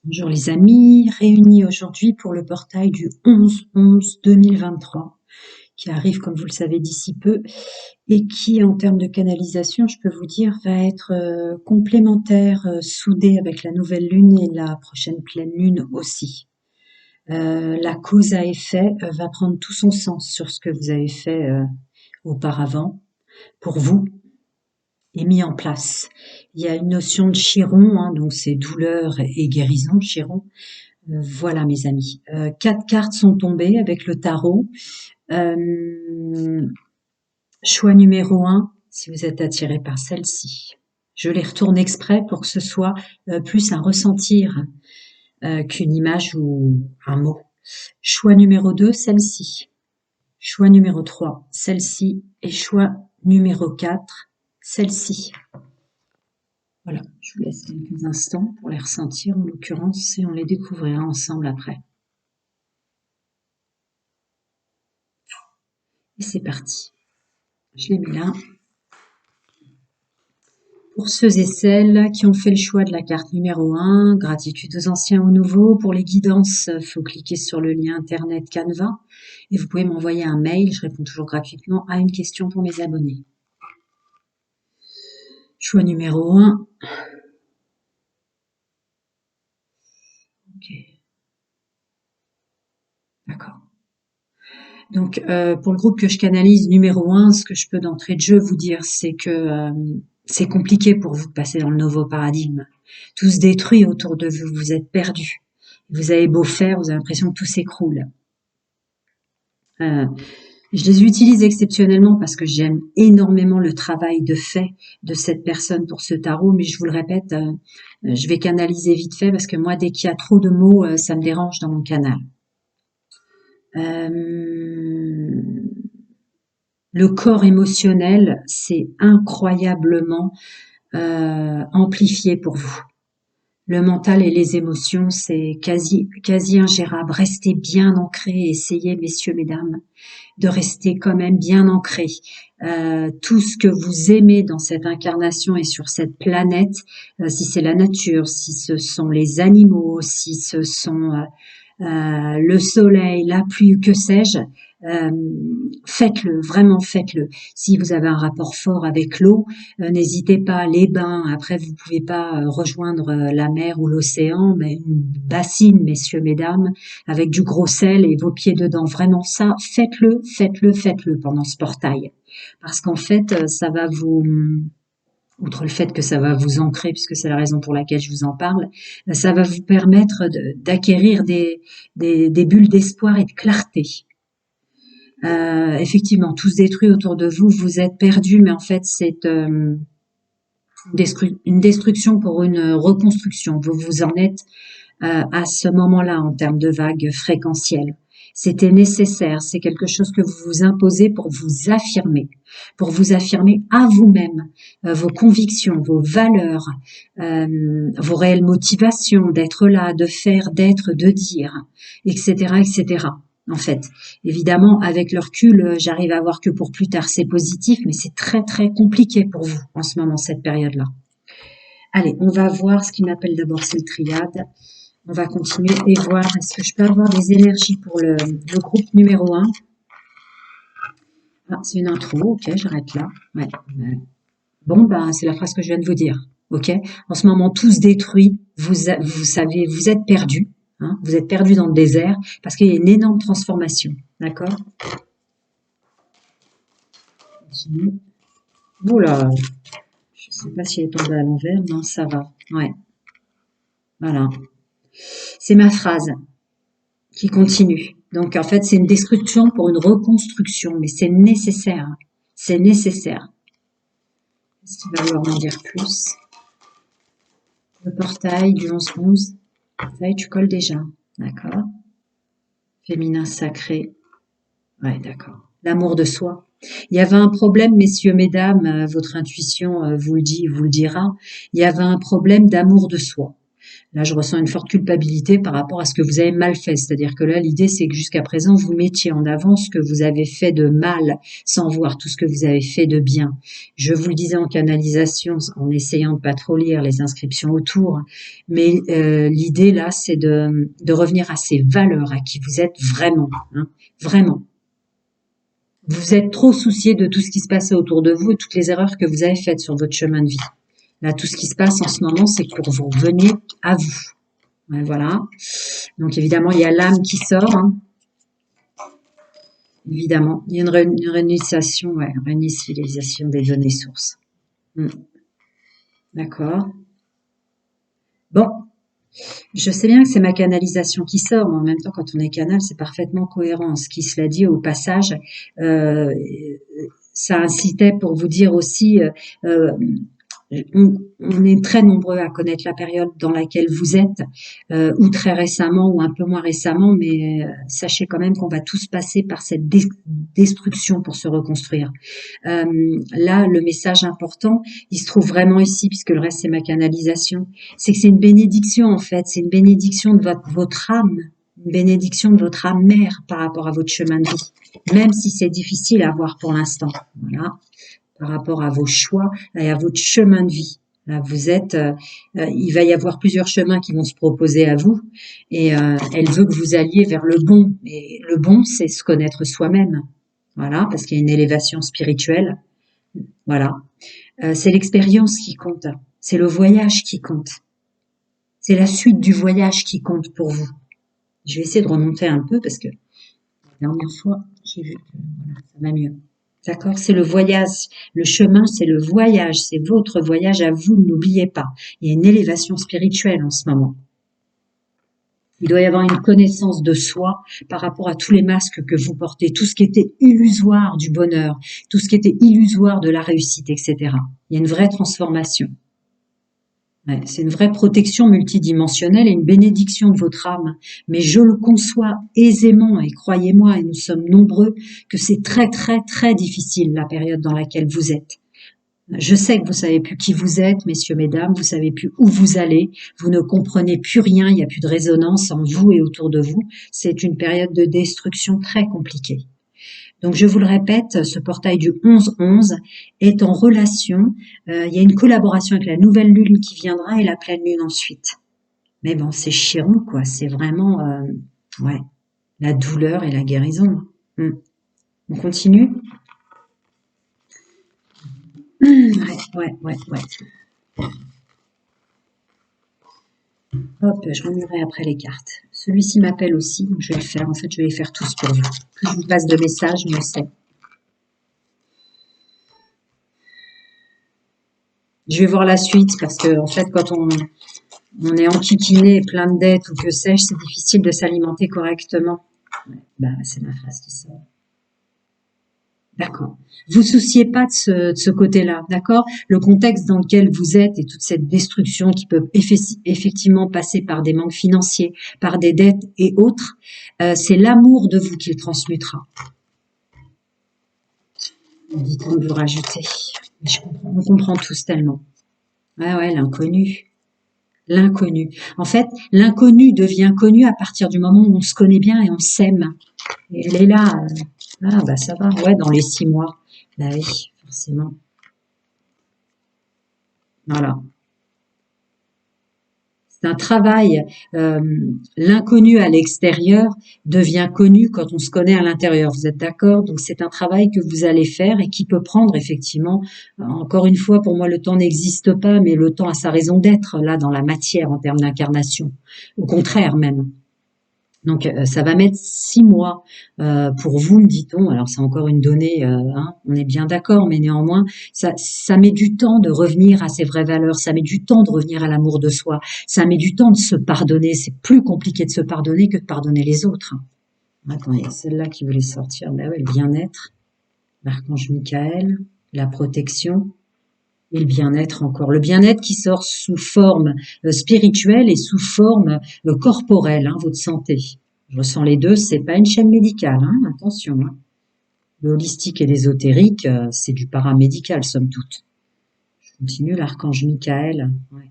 Bonjour les amis, réunis aujourd'hui pour le portail du 11-11-2023 qui arrive comme vous le savez d'ici peu et qui en termes de canalisation je peux vous dire va être complémentaire, soudé avec la nouvelle lune et la prochaine pleine lune aussi. La cause à effet va prendre tout son sens sur ce que vous avez fait auparavant pour vous et mis en place. Il y a une notion de chiron, hein, donc c'est douleur et guérison, chiron. Voilà mes amis. 4 cartes sont tombées avec le tarot. Euh, Choix numéro 1, si vous êtes attiré par celle-ci. Je les retourne exprès pour que ce soit plus un ressentir qu'une image ou un mot. Choix numéro 2, celle-ci. Choix numéro 3, celle-ci. Et choix numéro 4, celle-ci. Voilà, je vous laisse quelques instants pour les ressentir en l'occurrence et on les découvrira ensemble après. Et c'est parti. Je l'ai mis là. Pour ceux et celles qui ont fait le choix de la carte numéro 1, gratitude aux anciens, aux nouveaux. Pour les guidances, il faut cliquer sur le lien internet Canva et vous pouvez m'envoyer un mail, je réponds toujours gratuitement à une question pour mes abonnés. Choix numéro 1. Ok. D'accord. Donc, pour le groupe que je canalise numéro 1, ce que je peux d'entrée de jeu vous dire, c'est que c'est compliqué pour vous de passer dans le nouveau paradigme. Tout se détruit autour de vous, vous êtes perdus. Vous avez beau faire, vous avez l'impression que tout s'écroule. Je les utilise exceptionnellement parce que j'aime énormément le travail de fait de cette personne pour ce tarot, mais je vous le répète, je vais canaliser vite fait parce que moi, dès qu'il y a trop de mots, ça me dérange dans mon canal. Le corps émotionnel, c'est incroyablement amplifié pour vous. Le mental et les émotions, c'est quasi ingérable. Restez bien ancrés, essayez, messieurs, mesdames, de rester quand même bien ancré. Tout ce que vous aimez dans cette incarnation et sur cette planète, si c'est la nature, si ce sont les animaux, si ce sont le soleil, la pluie, que sais-je, faites-le, vraiment faites-le. Si vous avez un rapport fort avec l'eau, n'hésitez pas, les bains, après vous pouvez pas rejoindre la mer ou l'océan, mais une bassine, messieurs, mesdames, avec du gros sel et vos pieds dedans, vraiment ça, faites-le, faites-le, faites-le pendant ce portail. Parce qu'en fait, ça va vous, outre le fait que ça va vous ancrer, puisque c'est la raison pour laquelle je vous en parle, ça va vous permettre d'acquérir des bulles d'espoir et de clarté. Effectivement, tout se détruit autour de vous, vous êtes perdu, mais en fait, c'est une destruction pour une reconstruction. Vous vous en êtes à ce moment-là en termes de vagues fréquentielles. C'était nécessaire, c'est quelque chose que vous vous imposez pour vous affirmer à vous-même vos convictions, vos valeurs, vos réelles motivations d'être là, de faire, d'être, de dire, etc., etc. En fait, évidemment, avec le recul, j'arrive à voir que pour plus tard, c'est positif, mais c'est très, très compliqué pour vous en ce moment, cette période-là. Allez, on va voir ce qu'il m'appelle d'abord, c'est le triade. On va continuer et voir, est-ce que je peux avoir des énergies pour le groupe numéro 1. Ah, c'est une intro, ok, j'arrête là. Ouais. Bon, ben, c'est la phrase que je viens de vous dire, ok. En ce moment, tout se détruit, vous savez, vous êtes perdus, hein, vous êtes perdus dans le désert, parce qu'il y a une énorme transformation, d'accord. Oula, je ne sais pas si elle est tombée à l'envers, non, ça va, ouais. Voilà. C'est ma phrase qui continue. Donc, en fait, c'est une destruction pour une reconstruction, mais c'est nécessaire. C'est nécessaire. Est-ce qu'il va vouloir en dire plus? Le portail du 11-11. Ça y est, tu colles déjà. D'accord. Féminin sacré. Ouais, d'accord. L'amour de soi. Il y avait un problème, messieurs, mesdames, votre intuition vous le dit, vous le dira. Il y avait un problème d'amour de soi. Là, je ressens une forte culpabilité par rapport à ce que vous avez mal fait. C'est-à-dire que là, l'idée, c'est que jusqu'à présent, vous mettiez en avant ce que vous avez fait de mal, sans voir tout ce que vous avez fait de bien. Je vous le disais en canalisation, en essayant de pas trop lire les inscriptions autour, mais l'idée, là, c'est de revenir à ces valeurs, à qui vous êtes vraiment, hein, vraiment. Vous êtes trop soucié de tout ce qui se passait autour de vous et toutes les erreurs que vous avez faites sur votre chemin de vie. Là, tout ce qui se passe en ce moment, c'est que pour vous revenir à vous. Ouais, voilà. Donc, évidemment, il y a l'âme qui sort. Hein. Évidemment, il y a une réinitialisation, ouais, une réinitialisation des données sources. D'accord. Bon, je sais bien que c'est ma canalisation qui sort, mais en même temps, quand on est canal, c'est parfaitement cohérent. Ce qui, cela dit, au passage, euh, ça incitait pour vous dire aussi, on est très nombreux à connaître la période dans laquelle vous êtes, ou très récemment, ou un peu moins récemment, mais sachez quand même qu'on va tous passer par cette destruction pour se reconstruire. Là, le message important, il se trouve vraiment ici, puisque le reste c'est ma canalisation, c'est que c'est une bénédiction en fait, c'est une bénédiction de votre âme, une bénédiction de votre âme mère par rapport à votre chemin de vie, même si c'est difficile à voir pour l'instant. Voilà. Par rapport à vos choix et à votre chemin de vie. Là, vous êtes, il va y avoir plusieurs chemins qui vont se proposer à vous, et elle veut que vous alliez vers le bon. Et le bon, c'est se connaître soi-même. Voilà, parce qu'il y a une élévation spirituelle. Voilà, c'est l'expérience qui compte, c'est le voyage qui compte, c'est la suite du voyage qui compte pour vous. Je vais essayer de remonter un peu parce que la dernière fois, j'ai vu que voilà, ça va mieux. D'accord? C'est le voyage. Le chemin, c'est le voyage. C'est votre voyage à vous, n'oubliez pas. Il y a une élévation spirituelle en ce moment. Il doit y avoir une connaissance de soi par rapport à tous les masques que vous portez, tout ce qui était illusoire du bonheur, tout ce qui était illusoire de la réussite, etc. Il y a une vraie transformation. Ouais, c'est une vraie protection multidimensionnelle et une bénédiction de votre âme. Mais je le conçois aisément, et croyez-moi, et nous sommes nombreux, que c'est très très très difficile la période dans laquelle vous êtes. Je sais que vous savez plus qui vous êtes, messieurs, mesdames, vous savez plus où vous allez, vous ne comprenez plus rien, il n'y a plus de résonance en vous et autour de vous. C'est une période de destruction très compliquée. Donc, je vous le répète, ce portail du 11-11 est en relation. Il y a une collaboration avec la nouvelle lune qui viendra et la pleine lune ensuite. Mais bon, c'est chiant, quoi. C'est vraiment, ouais, la douleur et la guérison. On continue? Ouais. Hop, je remuerai après les cartes. Celui-ci m'appelle aussi, donc je vais le faire. En fait, je vais les faire tous pour vous. Plus je vous passe de messages, mieux c'est. Je vais voir la suite parce que, en fait, quand on est enquiquiné, plein de dettes ou que sais-je, c'est difficile de s'alimenter correctement. Ouais, bah, c'est ma phrase qui sort. D'accord. Vous souciez pas de ce côté-là, d'accord? Le contexte dans lequel vous êtes et toute cette destruction qui peut effectivement passer par des manques financiers, par des dettes et autres, c'est l'amour de vous qui le transmutera. Dites-moi de vous rajouter. On comprend tous tellement. Ouais, l'inconnu. L'inconnu. En fait, l'inconnu devient connu à partir du moment où on se connaît bien et on s'aime. Et elle est là. Ah, bah ça va. Ouais, dans les 6 mois. Bah oui, forcément. Voilà. C'est un travail. L'inconnu à l'extérieur devient connu quand on se connaît à l'intérieur. Vous êtes d'accord? Donc c'est un travail que vous allez faire et qui peut prendre effectivement, encore une fois, pour moi le temps n'existe pas, mais le temps a sa raison d'être là dans la matière en termes d'incarnation. Au contraire même. Donc ça va mettre 6 mois pour vous, me dit-on. Alors c'est encore une donnée, hein, on est bien d'accord, mais néanmoins, ça met du temps de revenir à ses vraies valeurs, ça met du temps de revenir à l'amour de soi, ça met du temps de se pardonner. C'est plus compliqué de se pardonner que de pardonner les autres. Attends, il y a celle-là qui voulait sortir. Ben ouais, le bien-être, l'archange Michael, la protection. Et le bien-être encore. Le bien-être qui sort sous forme spirituelle et sous forme corporelle, hein, votre santé. Je ressens les deux, c'est pas une chaîne médicale, hein, attention. Hein. Le holistique et l'ésotérique, c'est du paramédical, somme toute. Je continue, l'archange Michael. Ouais.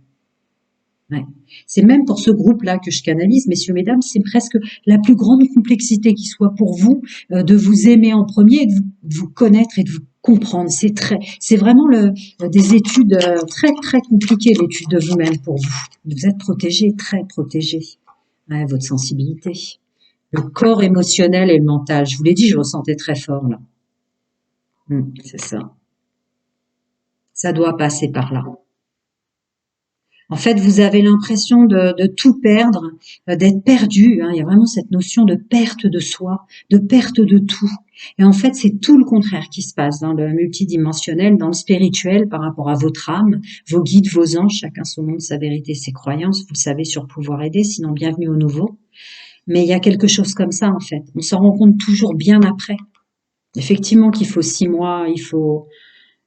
Ouais. C'est même pour ce groupe-là que je canalise, messieurs, mesdames, c'est presque la plus grande complexité qui soit pour vous, de vous aimer en premier, et de vous connaître et de vous comprendre. C'est vraiment des études très, très compliquées, l'étude de vous-même pour vous. Vous êtes protégé, très protégé. Ouais, votre sensibilité. Le corps émotionnel et le mental. Je vous l'ai dit, je ressentais très fort, là. C'est ça. Ça doit passer par là. En fait, vous avez l'impression de tout perdre, d'être perdu, hein. Il y a vraiment cette notion de perte de soi, de perte de tout. Et en fait, c'est tout le contraire qui se passe dans le multidimensionnel, dans le spirituel, par rapport à votre âme, vos guides, vos anges, chacun son monde, sa vérité, ses croyances. Vous le savez sur pouvoir aider, sinon bienvenue au nouveau. Mais il y a quelque chose comme ça, en fait. On s'en rend compte toujours bien après. Effectivement qu'il faut 6 mois, il faut,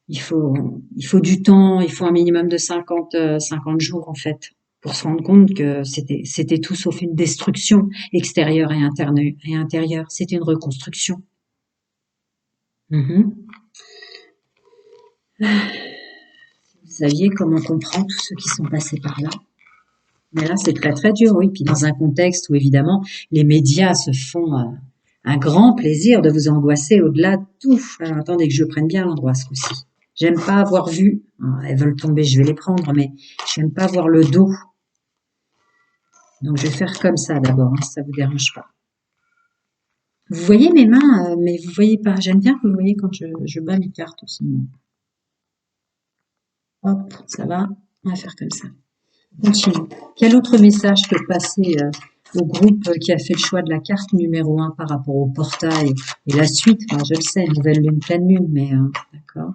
il faut du temps, il faut un minimum de 50 jours en fait, pour se rendre compte que c'était tout sauf une destruction extérieure et intérieure. C'était une reconstruction. Mhm. Vous saviez comment on comprend tous ceux qui sont passés par là. Mais là, c'est très très dur, oui. Puis dans un contexte où évidemment les médias se font un grand plaisir de vous angoisser au-delà de tout. Alors, attendez que je prenne bien l'endroit ce coup-ci. J'aime pas avoir vu, elles veulent tomber, je vais les prendre, mais j'aime pas voir le dos. Donc je vais faire comme ça d'abord, si ça vous dérange pas. Vous voyez mes mains, mais vous voyez pas. J'aime bien que vous voyez quand je bats mes cartes aussi. Hop, ça va. On va faire comme ça. Continue. Quel autre message peut passer au groupe qui a fait le choix de la carte numéro 1 par rapport au portail et la suite? Enfin, je le sais, nouvelle lune, pleine lune, mais d'accord.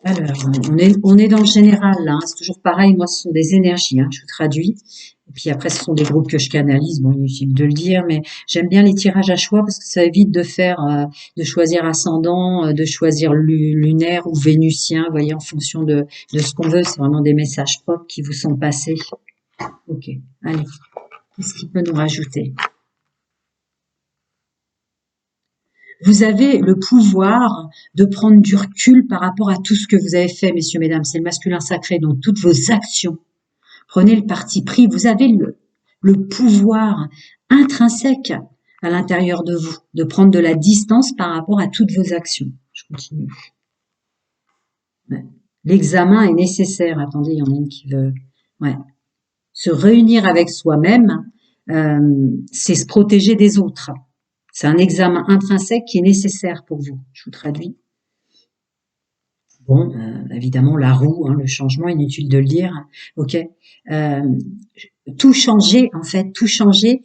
Alors, on est dans le général là, hein. C'est toujours pareil. Moi, ce sont des énergies, hein, je vous traduis. Et puis après, ce sont des groupes que je canalise. Bon, inutile de le dire, mais j'aime bien les tirages à choix parce que ça évite de faire, de choisir ascendant, de choisir lunaire ou vénusien. Vous voyez, en fonction de ce qu'on veut. C'est vraiment des messages propres qui vous sont passés. Ok, allez. Qu'est-ce qu'il peut nous rajouter? Vous avez le pouvoir de prendre du recul par rapport à tout ce que vous avez fait, messieurs, mesdames. C'est le masculin sacré, donc toutes vos actions. Prenez le parti pris. Vous avez le pouvoir intrinsèque à l'intérieur de vous de prendre de la distance par rapport à toutes vos actions. Je continue. Ouais. L'examen est nécessaire. Attendez, il y en a une qui veut... Ouais. Se réunir avec soi-même, c'est se protéger des autres. C'est un examen intrinsèque qui est nécessaire pour vous. Je vous traduis. Bon, évidemment, la roue, hein, le changement, inutile de le dire. Ok. Tout changer, en fait, tout changer,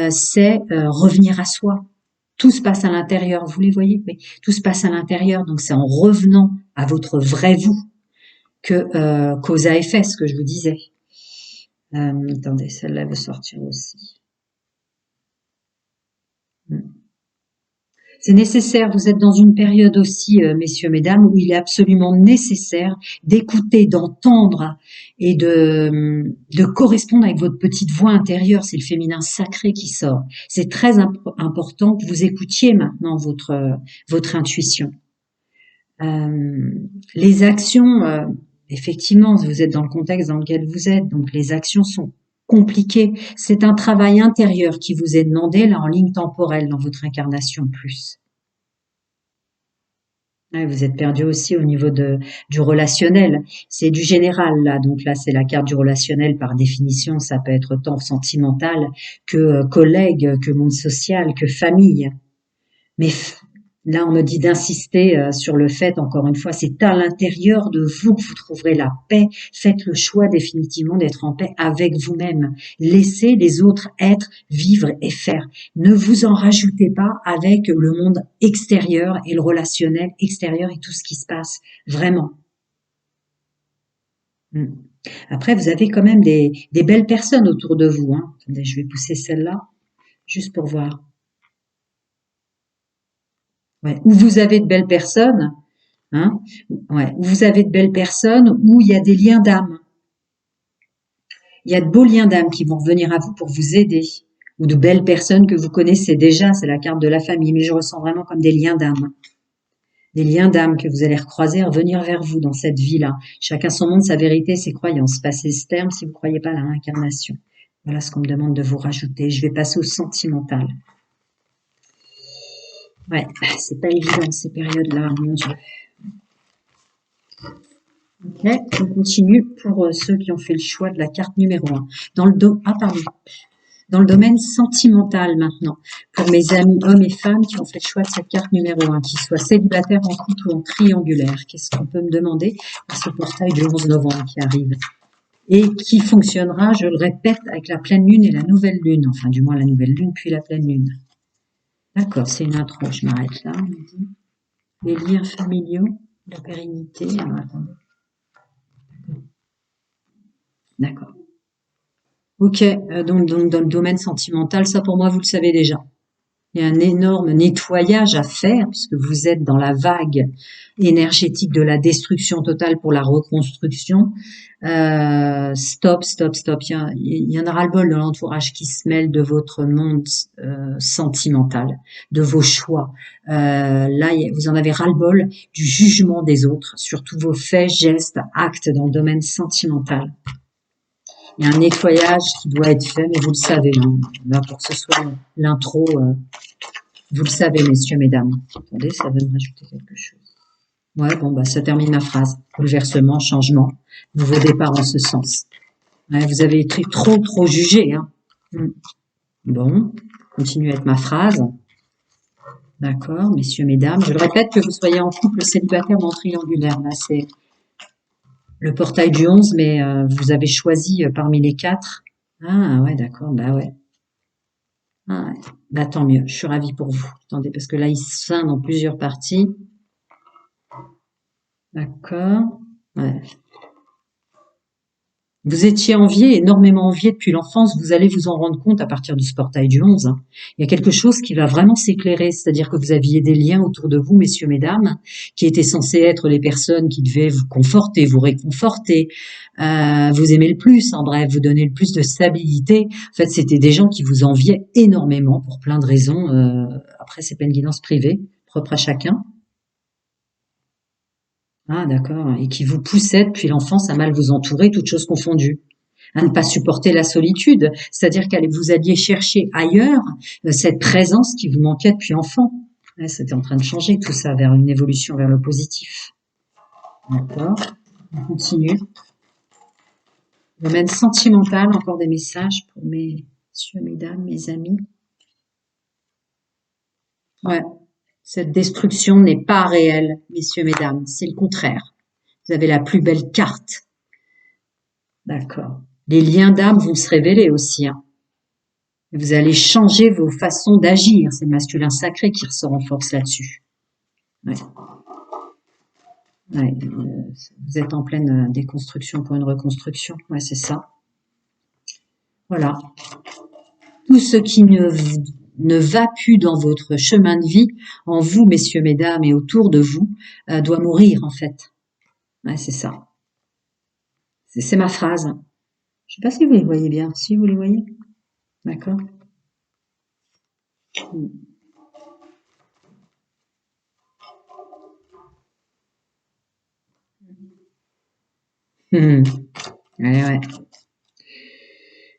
c'est revenir à soi. Tout se passe à l'intérieur, vous les voyez? Oui. Tout se passe à l'intérieur, donc c'est en revenant à votre vrai vous que cause à effet, ce que je vous disais. Attendez, celle-là veut sortir aussi. C'est nécessaire, vous êtes dans une période aussi, messieurs, mesdames, où il est absolument nécessaire d'écouter, d'entendre et de correspondre avec votre petite voix intérieure. C'est le féminin sacré qui sort. C'est très important que vous écoutiez maintenant votre intuition. Les actions, effectivement, vous êtes dans le contexte dans lequel vous êtes, donc les actions sont compliquées. C'est un travail intérieur qui vous est demandé là en ligne temporelle dans votre incarnation plus. Ouais, vous êtes perdu aussi au niveau du relationnel. C'est du général là, donc là c'est la carte du relationnel par définition. Ça peut être tant sentimental que collègue, que monde social, que famille. Mais là, on me dit d'insister sur le fait, encore une fois, c'est à l'intérieur de vous que vous trouverez la paix. Faites le choix définitivement d'être en paix avec vous-même. Laissez les autres être, vivre et faire. Ne vous en rajoutez pas avec le monde extérieur et le relationnel extérieur et tout ce qui se passe. Vraiment. Après, vous avez quand même des belles personnes autour de vous, hein. Attendez, je vais pousser celle-là, juste pour voir. Ouais. Où vous avez de belles personnes, hein, ouais, où vous avez de belles personnes, où il y a des liens d'âme. Il y a de beaux liens d'âme qui vont revenir à vous pour vous aider. Ou de belles personnes que vous connaissez déjà, c'est la carte de la famille, mais je ressens vraiment comme des liens d'âme. Des liens d'âme que vous allez recroiser, revenir vers vous dans cette vie-là. Chacun son monde, sa vérité, ses croyances. Passez ce terme si vous ne croyez pas à la réincarnation. Voilà ce qu'on me demande de vous rajouter. Je vais passer au sentimental. Ouais, c'est pas évident ces périodes-là, mon Dieu. Ok, on continue pour ceux qui ont fait le choix de la carte numéro 1. Dans le domaine sentimental maintenant, pour mes amis hommes et femmes qui ont fait le choix de cette carte numéro 1, qu'ils soient célibataires, en couple ou en triangulaire. Qu'est-ce qu'on peut me demander pour ce portail du 11 novembre qui arrive? Et qui fonctionnera, je le répète, avec la pleine lune et la nouvelle lune. Enfin, du moins la nouvelle lune puis la pleine lune. D'accord, c'est une intro, je m'arrête là. Les liens familiaux, la pérennité. Alors, attendez. D'accord. Ok, donc dans le domaine sentimental, ça pour moi, vous le savez déjà. Il y a un énorme nettoyage à faire puisque vous êtes dans la vague énergétique de la destruction totale pour la reconstruction. Stop, stop, stop. Il y en a ras-le-bol de l'entourage qui se mêle de votre monde sentimental, de vos choix. Là, vous en avez ras-le-bol du jugement des autres sur tous vos faits, gestes, actes dans le domaine sentimental. Il y a un nettoyage qui doit être fait, mais vous le savez, hein. Là, pour que ce soit l'intro, vous le savez, messieurs, mesdames. Attendez, ça veut me rajouter quelque chose. Ouais, bon, bah, ça termine ma phrase. Bouleversement, changement, nouveau départ en ce sens. Ouais, vous avez été trop jugé, hein. Bon, continue avec ma phrase. D'accord, messieurs, mesdames. Je le répète, que vous soyez en couple, célibataire ou en triangulaire. Là, c'est le portail du 11, mais vous avez choisi parmi les 4. Ah, ouais, d'accord, bah ouais. Ah, ouais. Bah, tant mieux, je suis ravie pour vous. Attendez, parce que là, il se scinde en plusieurs parties. D'accord. Ouais. Vous étiez envié, énormément envié depuis l'enfance, vous allez vous en rendre compte à partir de ce portail du 11. Il y a quelque chose qui va vraiment s'éclairer, c'est-à-dire que vous aviez des liens autour de vous, messieurs, mesdames, qui étaient censés être les personnes qui devaient vous conforter, vous réconforter, vous aimer le plus, en bref, vous donner le plus de stabilité. En fait, c'était des gens qui vous enviaient énormément pour plein de raisons. Après, c'est pas une guidance privée, propre à chacun. Ah, d'accord. Et qui vous poussait depuis l'enfance à mal vous entourer, toutes choses confondues, à ne pas supporter la solitude, c'est-à-dire que vous alliez chercher ailleurs cette présence qui vous manquait depuis enfant. Ouais, c'était en train de changer tout ça vers une évolution vers le positif. D'accord. On continue. Domaine sentimental, encore des messages pour mes messieurs, mesdames, mes amis. Ouais. Cette destruction n'est pas réelle, messieurs, mesdames. C'est le contraire. Vous avez la plus belle carte. D'accord. Les liens d'âme vont se révéler aussi, hein. Vous allez changer vos façons d'agir. C'est le masculin sacré qui ressort en force là-dessus. Ouais. Ouais, vous êtes en pleine déconstruction pour une reconstruction. Ouais, c'est ça. Voilà. Tout ce qui ne va plus dans votre chemin de vie, en vous, messieurs, mesdames, et autour de vous, doit mourir, en fait. Ouais, c'est ça. C'est ma phrase. Je sais pas si vous les voyez bien. Si vous les voyez. D'accord. Mmh. Ouais, ouais.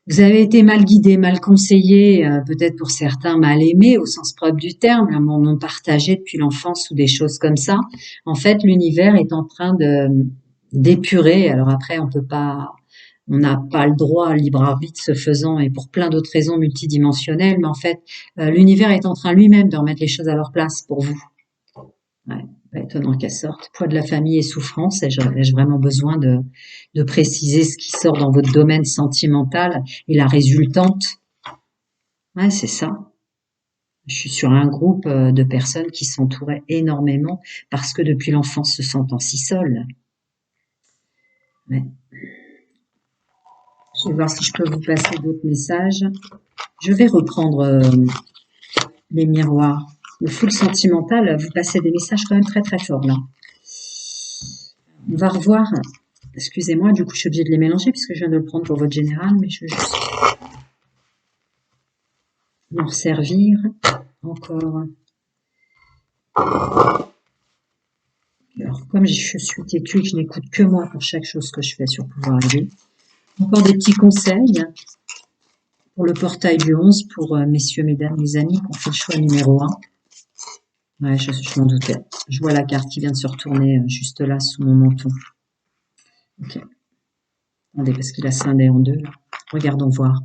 Vous avez été mal guidé, mal conseillé, peut-être pour certains mal aimé au sens propre du terme, l'amour non partagé depuis l'enfance ou des choses comme ça. En fait, l'univers est en train de d'épurer. Alors après, on n'a pas le droit, libre arbitre se faisant, et pour plein d'autres raisons multidimensionnelles, mais en fait, l'univers est en train lui-même de remettre les choses à leur place pour vous. Ouais, pas étonnant qu'elle sorte. Poids de la famille et souffrance. Ai-je vraiment besoin de préciser ce qui sort dans votre domaine sentimental et la résultante? Ouais, c'est ça. Je suis sur un groupe de personnes qui s'entouraient énormément parce que depuis l'enfance se sentant si seules. Ouais. Je vais voir si je peux vous passer d'autres messages. Je vais reprendre les miroirs. Le full sentimental, vous passez des messages quand même très forts là. On va revoir. Excusez-moi, du coup, je suis obligée de les mélanger puisque je viens de le prendre pour votre général, mais je vais juste m'en servir encore. Alors, comme je suis têtue et que je n'écoute que moi pour chaque chose que je fais sur pouvoir aider, encore des petits conseils pour le portail du 11, pour messieurs, mesdames, les amis, qui ont fait le choix numéro 1. Ouais, je m'en doutais. Je vois la carte qui vient de se retourner juste là, sous mon menton. Ok. Attendez, parce qu'il a scindé en deux, là. Regardons voir.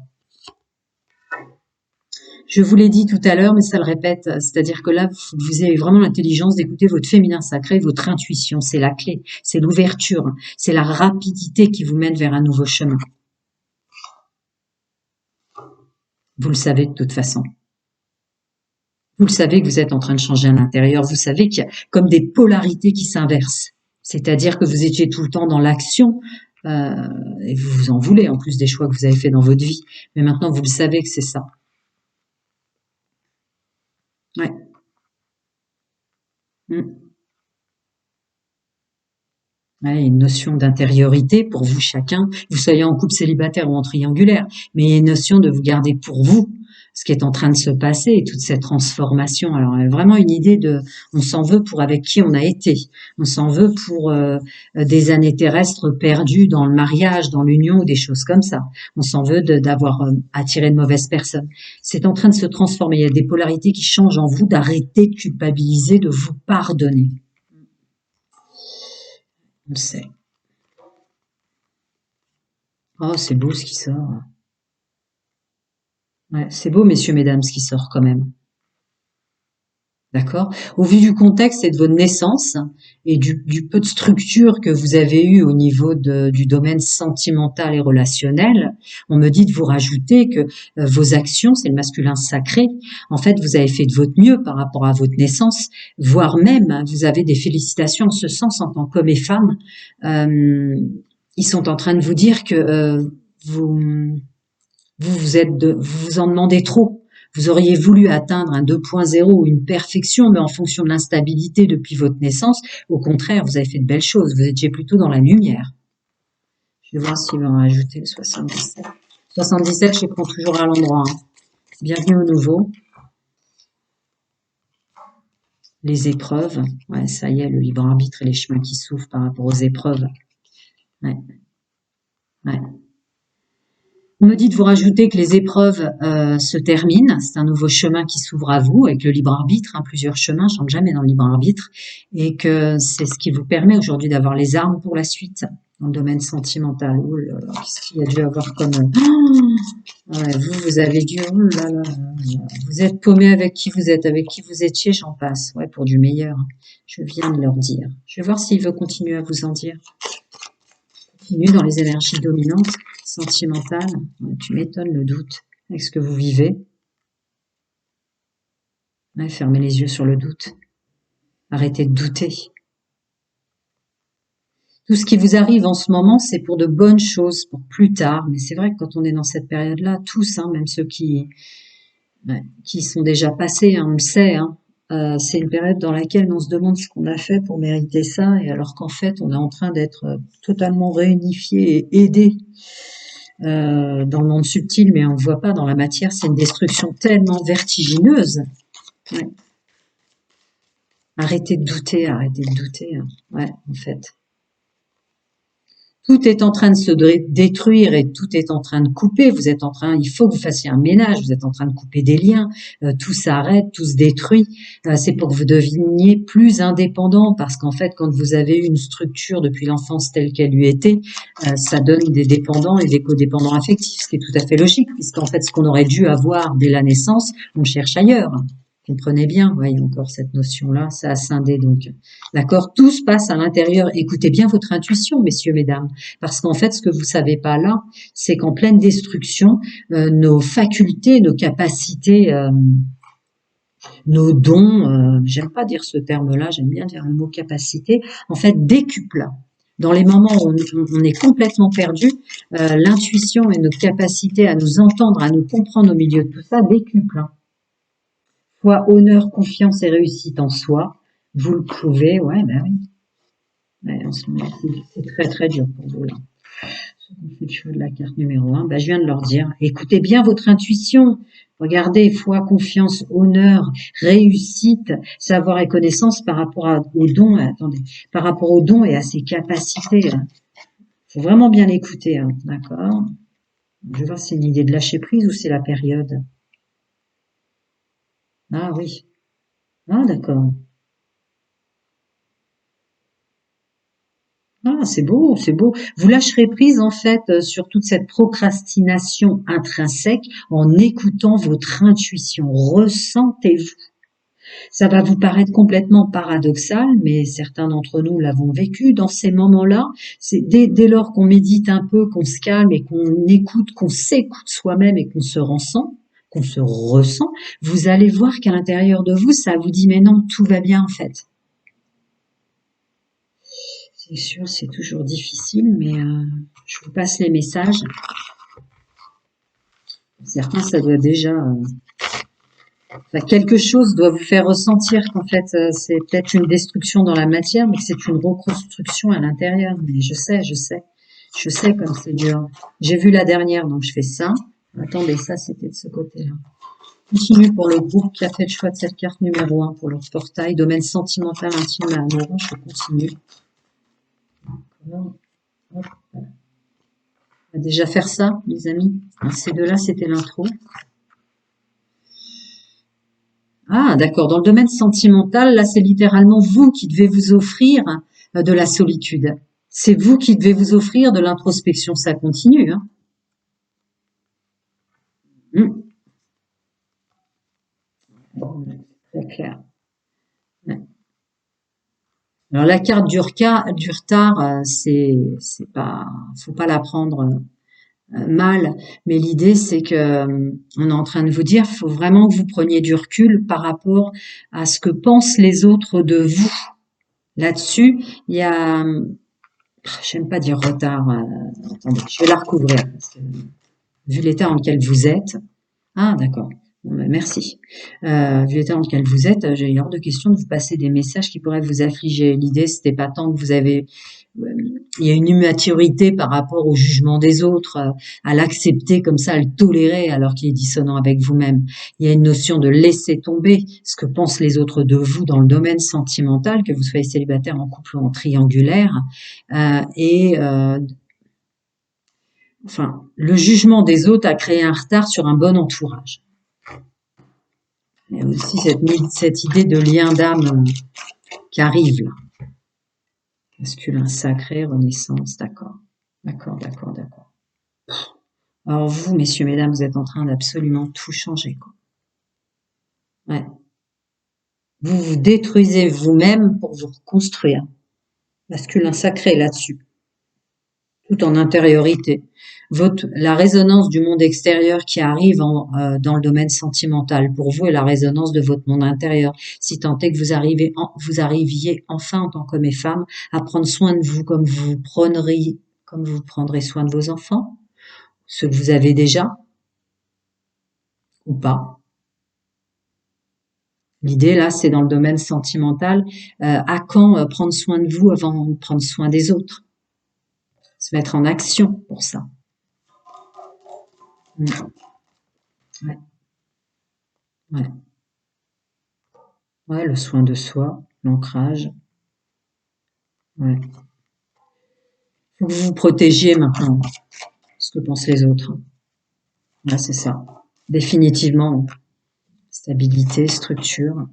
Je vous l'ai dit tout à l'heure, mais ça le répète, c'est-à-dire que là, vous avez vraiment l'intelligence d'écouter votre féminin sacré, votre intuition, c'est la clé, c'est l'ouverture, c'est la rapidité qui vous mène vers un nouveau chemin. Vous le savez de toute façon. Vous le savez que vous êtes en train de changer à l'intérieur, vous savez qu'il y a comme des polarités qui s'inversent. C'est-à-dire que vous étiez tout le temps dans l'action, et vous vous en voulez en plus des choix que vous avez fait dans votre vie. Mais maintenant, vous le savez que c'est ça. Ouais. Ouais, une notion d'intériorité pour vous chacun, que vous soyez en couple célibataire ou en triangulaire, mais il y a une notion de vous garder pour vous, ce qui est en train de se passer et toute cette transformation. Alors vraiment une idée de, on s'en veut pour avec qui on a été, on s'en veut pour des années terrestres perdues dans le mariage, dans l'union ou des choses comme ça. On s'en veut d'avoir attiré de mauvaises personnes. C'est en train de se transformer. Il y a des polarités qui changent en vous, d'arrêter de culpabiliser, de vous pardonner. On le sait. Oh, c'est beau ce qui sort. Ouais, c'est beau, messieurs, mesdames, ce qui sort quand même. D'accord? Au vu du contexte et de votre naissance et du peu de structure que vous avez eu au niveau du domaine sentimental et relationnel, on me dit de vous rajouter que vos actions, c'est le masculin sacré. En fait, vous avez fait de votre mieux par rapport à votre naissance, voire même, hein, vous avez des félicitations en ce sens en tant qu'hommes et femmes. Ils sont en train de vous dire que vous vous vous en demandez trop. Vous auriez voulu atteindre un 2.0 ou une perfection, mais en fonction de l'instabilité depuis votre naissance, au contraire, vous avez fait de belles choses. Vous étiez plutôt dans la lumière. Je vais voir s'ils vont rajouter le 77. 77, je prends toujours à l'endroit. Hein. Bienvenue au nouveau. Les épreuves. Ouais, ça y est, le libre arbitre et les chemins qui s'ouvrent par rapport aux épreuves. Ouais. Ouais. On me dit de vous rajouter que les épreuves se terminent, c'est un nouveau chemin qui s'ouvre à vous avec le libre arbitre, hein, plusieurs chemins, je rentre jamais dans le libre arbitre, et que c'est ce qui vous permet aujourd'hui d'avoir les armes pour la suite dans le domaine sentimental. Oh là là, qu'est-ce qu'il y a dû avoir comme... ouais, vous avez dû... Oh là là, vous êtes paumé avec qui vous étiez, j'en passe, ouais, pour du meilleur. Je viens de leur dire. Je vais voir s'il veut continuer à vous en dire. Continue dans les énergies dominantes, sentimentales. Ouais, tu m'étonnes le doute avec ce que vous vivez. Ouais, fermez les yeux sur le doute. Arrêtez de douter. Tout ce qui vous arrive en ce moment, c'est pour de bonnes choses, pour plus tard. Mais c'est vrai que quand on est dans cette période-là, tous, hein, même ceux qui sont déjà passés, hein, on le sait, hein, c'est une période dans laquelle on se demande ce qu'on a fait pour mériter ça, et alors qu'en fait, on est en train d'être totalement réunifié et aidé dans le monde subtil, mais on ne voit pas dans la matière. C'est une destruction tellement vertigineuse. Ouais. Arrêtez de douter, arrêtez de douter. Hein. Ouais, en fait. Tout est en train de se détruire et tout est en train de couper. Vous êtes en train, il faut que vous fassiez un ménage. Vous êtes en train de couper des liens. Tout s'arrête, tout se détruit. C'est pour que vous deveniez plus indépendant, parce qu'en fait, quand vous avez eu une structure depuis l'enfance telle qu'elle lui était, ça donne des dépendants et des codépendants affectifs, ce qui est tout à fait logique, puisqu'en fait, ce qu'on aurait dû avoir dès la naissance, on cherche ailleurs. Comprenez bien, voyez encore cette notion-là, ça a scindé donc. D'accord? Tout se passe à l'intérieur. Écoutez bien votre intuition, messieurs, mesdames. Parce qu'en fait, ce que vous savez pas là, c'est qu'en pleine destruction, nos facultés, nos capacités, nos dons, j'aime pas dire ce terme-là, j'aime bien dire le mot capacité, en fait, décuplent. Dans les moments où on est complètement perdu, l'intuition et notre capacité à nous entendre, à nous comprendre au milieu de tout ça décuplent. Foi, honneur, confiance et réussite en soi. Vous le pouvez, ouais, ben oui. Ouais, en ce moment, c'est très très dur pour vous là. Ceux qui ont fait le choix de la carte numéro 1, ben, je viens de leur dire, écoutez bien votre intuition. Regardez, foi, confiance, honneur, réussite, savoir et connaissance par rapport aux dons. Attendez, par rapport aux dons et à ses capacités. Faut vraiment bien l'écouter, hein, d'accord? Je vais voir si c'est une idée de lâcher prise ou c'est la période. Ah oui. Ah d'accord. Ah c'est beau, c'est beau. Vous lâcherez prise en fait sur toute cette procrastination intrinsèque en écoutant votre intuition. Ressentez-vous. Ça va vous paraître complètement paradoxal, mais certains d'entre nous l'avons vécu dans ces moments-là. C'est dès lors qu'on médite un peu, qu'on se calme et qu'on écoute, qu'on s'écoute soi-même et qu'on se ressent, vous allez voir qu'à l'intérieur de vous, ça vous dit mais non, tout va bien en fait. C'est sûr, c'est toujours difficile, mais je vous passe les messages. Certains, ça doit déjà enfin, quelque chose doit vous faire ressentir qu'en fait, c'est peut-être une destruction dans la matière, mais que c'est une reconstruction à l'intérieur. Mais je sais comme c'est dur. J'ai vu la dernière, donc je fais ça. Attendez, ça c'était de ce côté-là. Continue pour le groupe qui a fait le choix de cette carte numéro 1 pour leur portail, domaine sentimental, intime et amoureux. Je continue. Hop. On va déjà faire ça, les amis. Ces deux-là, c'était l'intro. Ah, d'accord. Dans le domaine sentimental, là, c'est littéralement vous qui devez vous offrir de la solitude. C'est vous qui devez vous offrir de l'introspection. Ça continue, hein. Hmm. Très clair. Ouais. Alors la carte du retard, c'est pas, faut pas la prendre mal, mais l'idée c'est que on est en train de vous dire, faut vraiment que vous preniez du recul par rapport à ce que pensent les autres de vous. Là-dessus, il y a j'aime pas dire retard. Attendez, je vais la recouvrir. Parce que, vu l'état dans lequel vous êtes. Ah, d'accord. Bon, ben, merci. Vu l'état dans lequel vous êtes, j'ai hors de question de vous passer des messages qui pourraient vous affliger. L'idée, c'était pas tant que vous avez, il y a une immaturité par rapport au jugement des autres, à l'accepter comme ça, à le tolérer alors qu'il est dissonant avec vous-même. Il y a une notion de laisser tomber ce que pensent les autres de vous dans le domaine sentimental, que vous soyez célibataire, en couple ou en triangulaire, et enfin, le jugement des autres a créé un retard sur un bon entourage. Il y a aussi cette idée de lien d'âme qui arrive là. Masculin sacré, renaissance, d'accord. D'accord, d'accord, d'accord. Alors vous, messieurs, mesdames, vous êtes en train d'absolument tout changer, quoi. Ouais. Vous vous détruisez vous-même pour vous reconstruire. Masculin sacré là-dessus. Tout en intériorité. La résonance du monde extérieur qui arrive dans le domaine sentimental pour vous est la résonance de votre monde intérieur. Si tant est que vous arriviez enfin en tant qu'homme et femme à prendre soin de vous comme vous prendrez soin de vos enfants, ceux que vous avez déjà ou pas. L'idée là, c'est dans le domaine sentimental. À quand prendre soin de vous avant de prendre soin des autres? Se mettre en action pour ça. Mm. Ouais, ouais. Ouais, le soin de soi, l'ancrage. Ouais. Faut que vous vous protégiez maintenant, ce que pensent les autres. Là, c'est ça. Définitivement, stabilité, structure.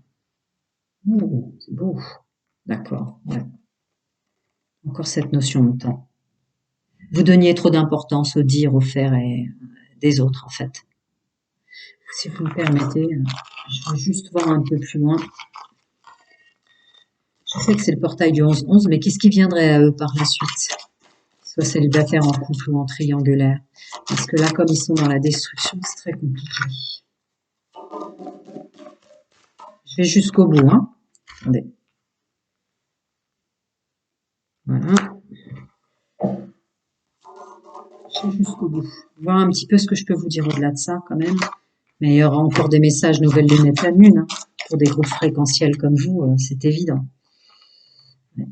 Oh, c'est beau. D'accord. Ouais. Encore cette notion de temps. Vous donniez trop d'importance au dire, au faire et des autres, en fait. Si vous me permettez, je vais juste voir un peu plus loin. Je sais que c'est le portail du 11-11, mais qu'est-ce qui viendrait à eux par la suite? Soit célibataire en couple ou en triangulaire. Parce que là, comme ils sont dans la destruction, c'est très compliqué. Je vais jusqu'au bout, hein. Attendez. Voilà. Je vais jusqu'au bout. Voir un petit peu ce que je peux vous dire au-delà de ça, quand même. Mais il y aura encore des messages nouvelles lunettes pleine lune, hein. Pour des groupes fréquentiels comme vous, c'est évident. Ouais.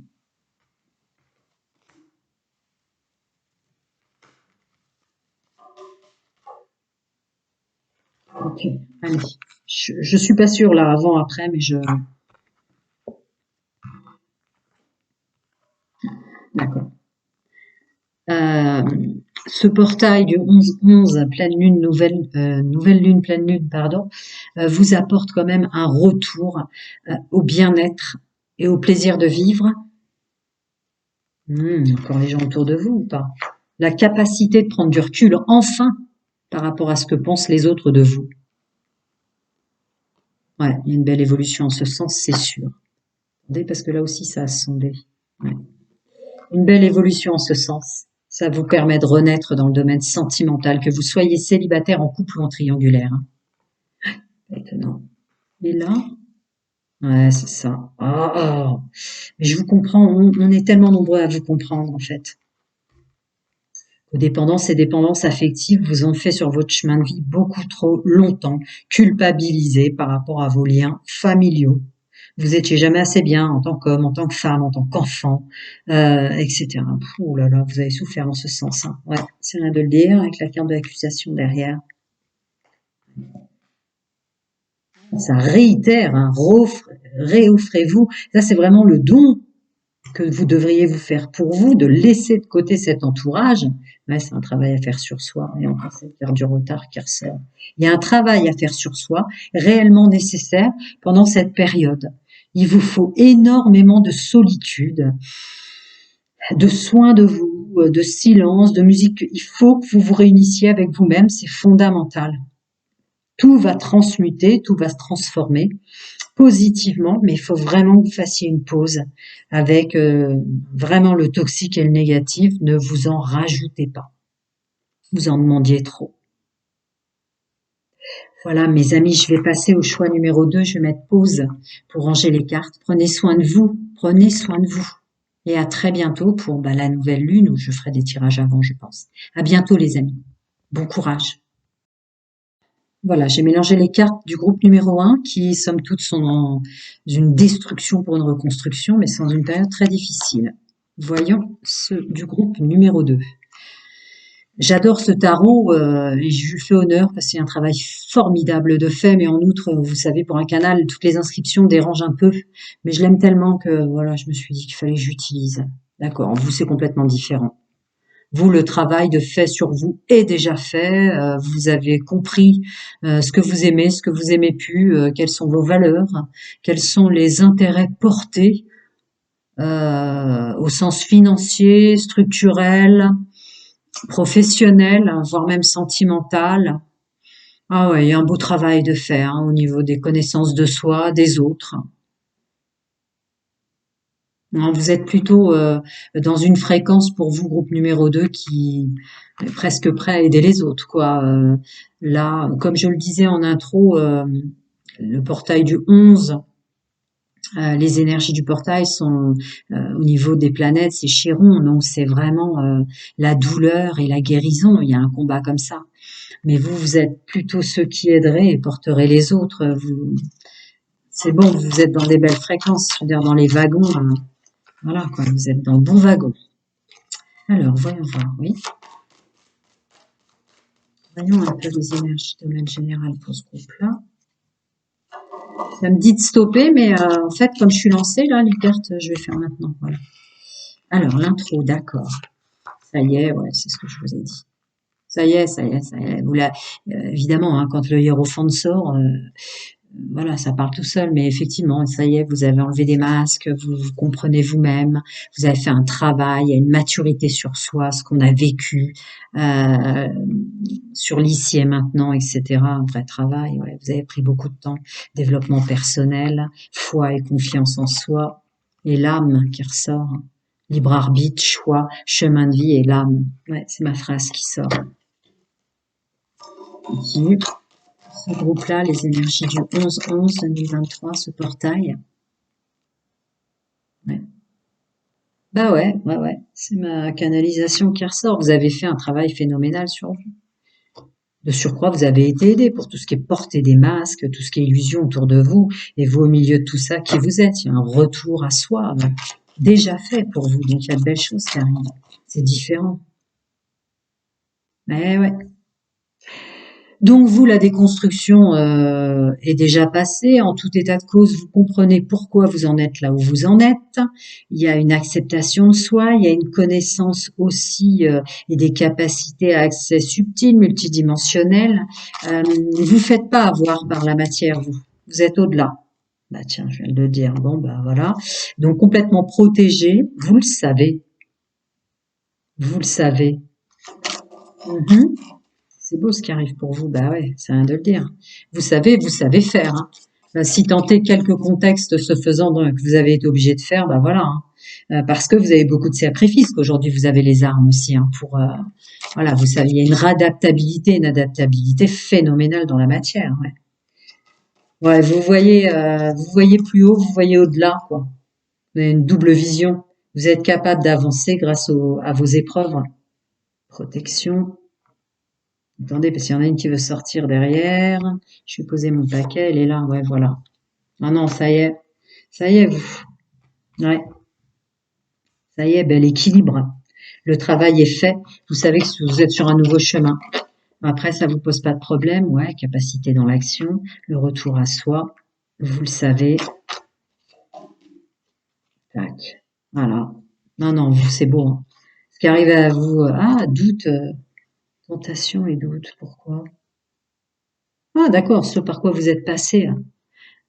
Ok, allez. Je suis pas sûre là, avant, après, mais je... D'accord. Euh, Ce portail du 11-11, pleine lune, nouvelle lune, pleine lune, pardon, vous apporte quand même un retour au bien-être et au plaisir de vivre. Encore les gens autour de vous ou pas? La capacité de prendre du recul, enfin, par rapport à ce que pensent les autres de vous. Ouais, il y a une belle évolution en ce sens, c'est sûr. Attendez, parce que là aussi, ça a sondé. Ouais. Une belle évolution en ce sens. Ça vous permet de renaître dans le domaine sentimental, que vous soyez célibataire, en couple ou en triangulaire, hein. Étonnant. Et là, ouais, c'est ça. Ah, ah. Mais je vous comprends, on est tellement nombreux à vous comprendre, en fait. Codépendance et dépendance affective vous ont fait sur votre chemin de vie beaucoup trop longtemps culpabiliser par rapport à vos liens familiaux. Vous étiez jamais assez bien en tant qu'homme, en tant que femme, en tant qu'enfant, etc. Oh là là, vous avez souffert en ce sens, hein. Ouais, c'est rien de le dire, avec la carte de l'accusation derrière. Ça réitère, hein, réoffrez-vous. Ça, c'est vraiment le don que vous devriez vous faire pour vous, de laisser de côté cet entourage. Ouais, c'est un travail à faire sur soi, et encore c'est faire du retard qui ressort. Il y a un travail à faire sur soi, réellement nécessaire pendant cette période. Il vous faut énormément de solitude, de soin de vous, de silence, de musique. Il faut que vous vous réunissiez avec vous-même, c'est fondamental. Tout va transmuter, tout va se transformer positivement, mais il faut vraiment que vous fassiez une pause avec vraiment le toxique et le négatif. Ne vous en rajoutez pas. Vous en demandiez trop. Voilà, mes amis, je vais passer au choix numéro 2. Je vais mettre pause pour ranger les cartes. Prenez soin de vous. Prenez soin de vous. Et à très bientôt pour la nouvelle lune où je ferai des tirages avant, je pense. À bientôt, les amis. Bon courage. Voilà, j'ai mélangé les cartes du groupe numéro 1 qui, somme toute, sont dans une destruction pour une reconstruction, mais sont dans une période très difficile. Voyons ceux du groupe numéro 2. J'adore ce tarot et je lui fais honneur parce qu'il y a un travail formidable de fait, mais en outre, vous savez, pour un canal, toutes les inscriptions dérangent un peu, mais je l'aime tellement que voilà, je me suis dit qu'il fallait que j'utilise. D'accord, vous, c'est complètement différent. Vous, le travail de fait sur vous est déjà fait. Vous avez compris ce que vous aimez, ce que vous aimez plus, quelles sont vos valeurs, quels sont les intérêts portés au sens financier, structurel, professionnel, voire même sentimental. Ah ouais, il y a un beau travail de faire hein, au niveau des connaissances de soi, des autres. Non, vous êtes plutôt dans une fréquence pour vous, groupe numéro 2, qui est presque prêt à aider les autres, quoi. Là, comme je le disais en intro, le portail du 11, les énergies du portail sont au niveau des planètes, c'est Chiron, donc c'est vraiment la douleur et la guérison. Il y a un combat comme ça. Mais vous, vous êtes plutôt ceux qui aideraient et porteraient les autres. C'est bon, vous êtes dans des belles fréquences, je veux dire dans les wagons. Voilà, quoi, vous êtes dans le bon wagon. Alors, voyons voir, oui. Voyons un peu les énergies de domaine général pour ce groupe-là. Ça me dit de stopper, mais en fait, comme je suis lancée, là, les cartes, je vais faire maintenant. Voilà. Alors, l'intro, d'accord. Ça y est, ouais, c'est ce que je vous ai dit. Ça y est, ça y est, ça y est. Évidemment, hein, quand le hiérophante sort, voilà, ça parle tout seul, mais effectivement, ça y est, vous avez enlevé des masques, vous vous comprenez vous-même, vous avez fait un travail, il y a une maturité sur soi, ce qu'on a vécu, euh, sur l'ici et maintenant, etc. Un vrai travail, ouais, vous avez pris beaucoup de temps, développement personnel, foi et confiance en soi, et l'âme qui ressort, libre arbitre, choix, chemin de vie et l'âme. Ouais, c'est ma phrase qui sort. Continue. Ce groupe-là, les énergies du 11-11-2023, ce portail. Ouais. Bah ouais, ouais, ouais. C'est ma canalisation qui ressort. Vous avez fait un travail phénoménal sur vous. De surcroît, vous avez été aidé pour tout ce qui est porter des masques, tout ce qui est illusion autour de vous, et vous au milieu de tout ça, qui vous êtes. Il y a un retour à soi, déjà fait pour vous. Donc il y a de belles choses qui arrivent. C'est différent. Mais ouais. Donc vous, la déconstruction est déjà passée. En tout état de cause, vous comprenez pourquoi vous en êtes là où vous en êtes. Il y a une acceptation de soi, il y a une connaissance aussi et des capacités à accès subtil, multidimensionnel. Vous faites pas avoir par la matière, vous. Vous êtes au-delà. Bah tiens, je viens de le dire. Bon, bah voilà. Donc complètement protégé, vous le savez. Vous le savez. Mhm. C'est beau ce qui arrive pour vous, bah ouais, c'est rien de le dire. Vous savez faire, hein. Si tant est quelques contextes se faisant que vous avez été obligé de faire, bah voilà, hein. Parce que vous avez beaucoup de sacrifices, qu'aujourd'hui vous avez les armes aussi, hein, pour voilà, vous savez, il y a une adaptabilité phénoménale dans la matière, ouais. Ouais, vous voyez plus haut, vous voyez au-delà, quoi. Vous avez une double vision. Vous êtes capable d'avancer grâce à vos épreuves. Protection. Attendez, parce qu'il y en a une qui veut sortir derrière. Je vais poser mon paquet, elle est là, ouais, voilà. Ah non, ça y est. Ça y est, vous. Ouais, ça y est, ben, l'équilibre. Le travail est fait. Vous savez que vous êtes sur un nouveau chemin. Après, ça vous pose pas de problème. Ouais, capacité dans l'action, le retour à soi. Vous le savez. Tac. Voilà. Non, non, vous, c'est beau, hein. Ce qui arrive à vous, doute, tentation et doute. Pourquoi? Ah, d'accord, ce par quoi vous êtes passé, hein.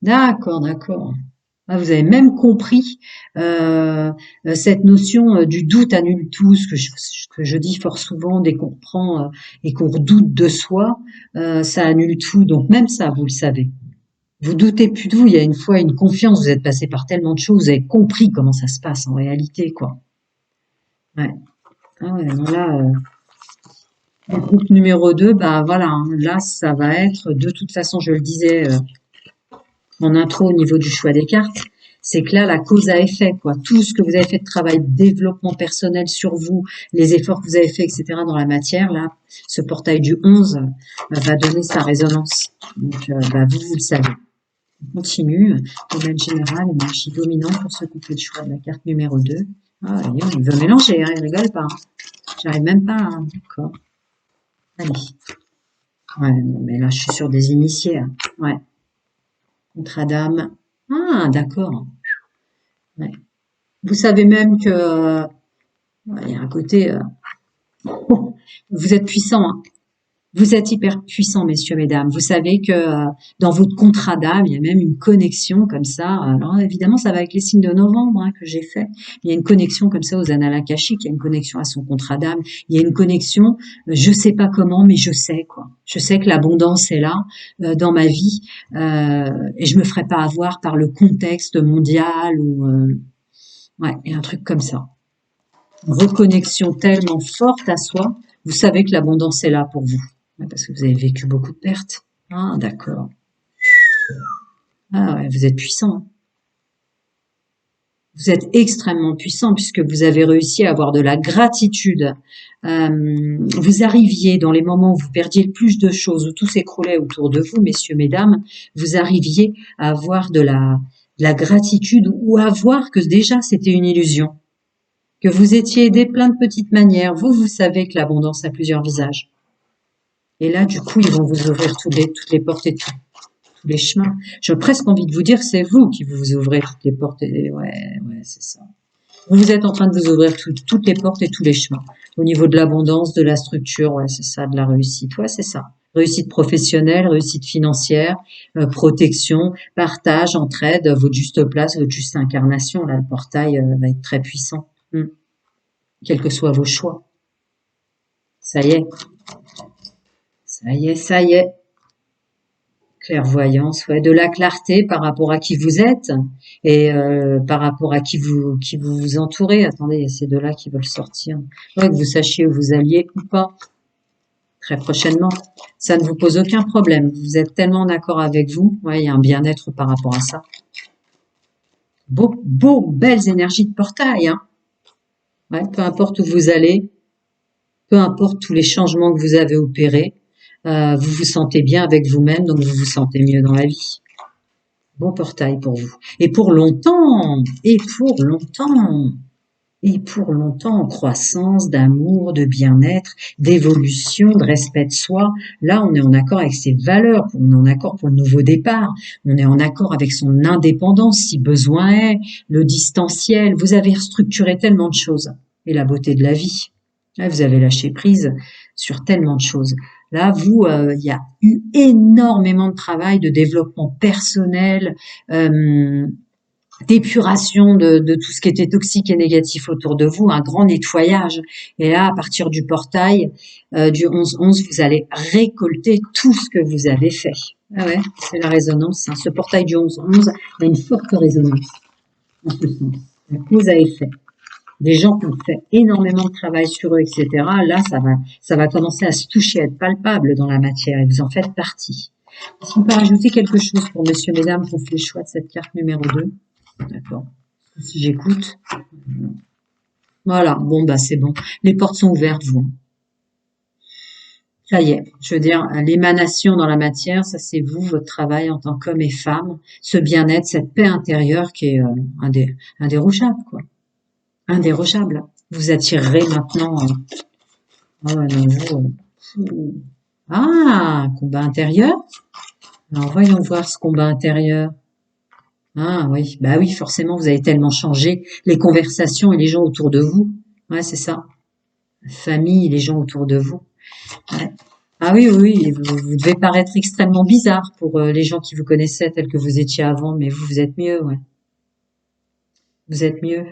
D'accord, d'accord. Ah, vous avez même compris cette notion du doute annule tout, que je dis fort souvent dès qu'on reprend et qu'on redoute de soi, ça annule tout. Donc même ça, vous le savez. Vous doutez plus de vous. Il y a une fois une confiance. Vous êtes passé par tellement de choses. Vous avez compris comment ça se passe en réalité, quoi. Ouais. Ah ouais, non, là, le groupe numéro 2, bah voilà, hein, là, ça va être, de toute façon, je le disais en intro au niveau du choix des cartes, c'est que là, la cause à effet, quoi. Tout ce que vous avez fait de travail de développement personnel sur vous, les efforts que vous avez fait, etc. dans la matière, là, ce portail du 11 va donner sa résonance. Donc, bah, vous le savez. On continue. Domaine général, énergie dominante pour ceux qui ont fait le choix de la carte numéro 2. Ah, il veut mélanger, hein, il rigole pas. J'arrive même pas à... D'accord. Allez. Ouais, non, mais là, je suis sur des initiés, hein. Ouais. Contrat d'âme. Ah, d'accord. Ouais. Vous savez même que ouais, il y a un côté, vous êtes puissant, hein. Vous êtes hyper puissant, messieurs, mesdames. Vous savez que dans votre contrat d'âme, il y a même une connexion comme ça. Alors évidemment, ça va avec les signes de novembre hein, que j'ai fait. Il y a une connexion comme ça aux annales akashiques. Il y a une connexion à son contrat d'âme. Il y a une connexion, je sais pas comment, mais je sais quoi. Je sais que l'abondance est là dans ma vie et je me ferai pas avoir par le contexte mondial ou ouais, et un truc comme ça. Une reconnexion tellement forte à soi, vous savez que l'abondance est là pour vous. Ouais, parce que vous avez vécu beaucoup de pertes. Ah, d'accord. Ah ouais, vous êtes puissant, hein. Vous êtes extrêmement puissant puisque vous avez réussi à avoir de la gratitude. Vous arriviez dans les moments où vous perdiez le plus de choses, où tout s'écroulait autour de vous, messieurs, mesdames, vous arriviez à avoir de la gratitude ou à voir que déjà c'était une illusion, que vous étiez aidé plein de petites manières. Vous savez que l'abondance a plusieurs visages. Et là, du coup, ils vont vous ouvrir toutes les portes et tous les chemins. J'ai presque envie de vous dire que c'est vous qui vous ouvrez toutes les portes. Ouais, c'est ça. Vous êtes en train de vous ouvrir toutes les portes et tous les chemins. Au niveau de l'abondance, de la structure, ouais, c'est ça, de la réussite. Ouais, c'est ça. Réussite professionnelle, réussite financière, protection, partage, entraide, votre juste place, votre juste incarnation. Là, le portail va être très puissant. Quels que soient vos choix. Ça y est. Ça y est, ça y est. Clairvoyance, ouais, de la clarté par rapport à qui vous êtes et par rapport à qui vous entourez. Attendez, il y a ces deux-là qui veulent sortir. Ouais, que vous sachiez où vous alliez ou pas très prochainement. Ça ne vous pose aucun problème. Vous êtes tellement en accord avec vous. Ouais, il y a un bien-être par rapport à ça. Belles énergies de portail, hein. Ouais, peu importe où vous allez, peu importe tous les changements que vous avez opérés, vous vous sentez bien avec vous-même, donc vous vous sentez mieux dans la vie. Bon portail pour vous. Et pour longtemps. Et pour longtemps. et pour longtemps en croissance, d'amour, de bien-être, d'évolution, de respect de soi. Là, on est en accord avec ses valeurs, on est en accord pour le nouveau départ, on est en accord avec son indépendance si besoin est, le distanciel. Vous avez restructuré tellement de choses et la beauté de la vie. Là, vous avez lâché prise sur tellement de choses. Là, vous, il y a eu énormément de travail de développement personnel, d'épuration de tout ce qui était toxique et négatif autour de vous, un grand nettoyage. Et là, à partir du portail du 11-11, vous allez récolter tout ce que vous avez fait. Ah ouais, c'est la résonance. Hein. Ce portail du 11-11 a une forte résonance en ce sens. La cause à effet. Des gens qui ont fait énormément de travail sur eux, etc. Là, ça va commencer à se toucher, à être palpable dans la matière et vous en faites partie. Est-ce qu'on peut rajouter quelque chose pour messieurs, mesdames, qui ont fait le choix de cette carte numéro 2? D'accord. Si j'écoute. Voilà. Bon, bah, c'est bon. Les portes sont ouvertes, vous. Ça y est. Je veux dire, l'émanation dans la matière, ça c'est vous, votre travail en tant qu'homme et femme. Ce bien-être, cette paix intérieure qui est indérogeable, quoi. Indérogeable. Vous attirerez maintenant. Ah ouais, non, combat intérieur. Alors, voyons voir ce combat intérieur. Ah oui, bah oui, forcément, vous avez tellement changé les conversations et les gens autour de vous. Ouais, c'est ça. La famille, les gens autour de vous. Ouais. Ah oui, oui, oui, vous devez paraître extrêmement bizarre pour les gens qui vous connaissaient tel que vous étiez avant, mais vous êtes mieux, ouais. Vous êtes mieux.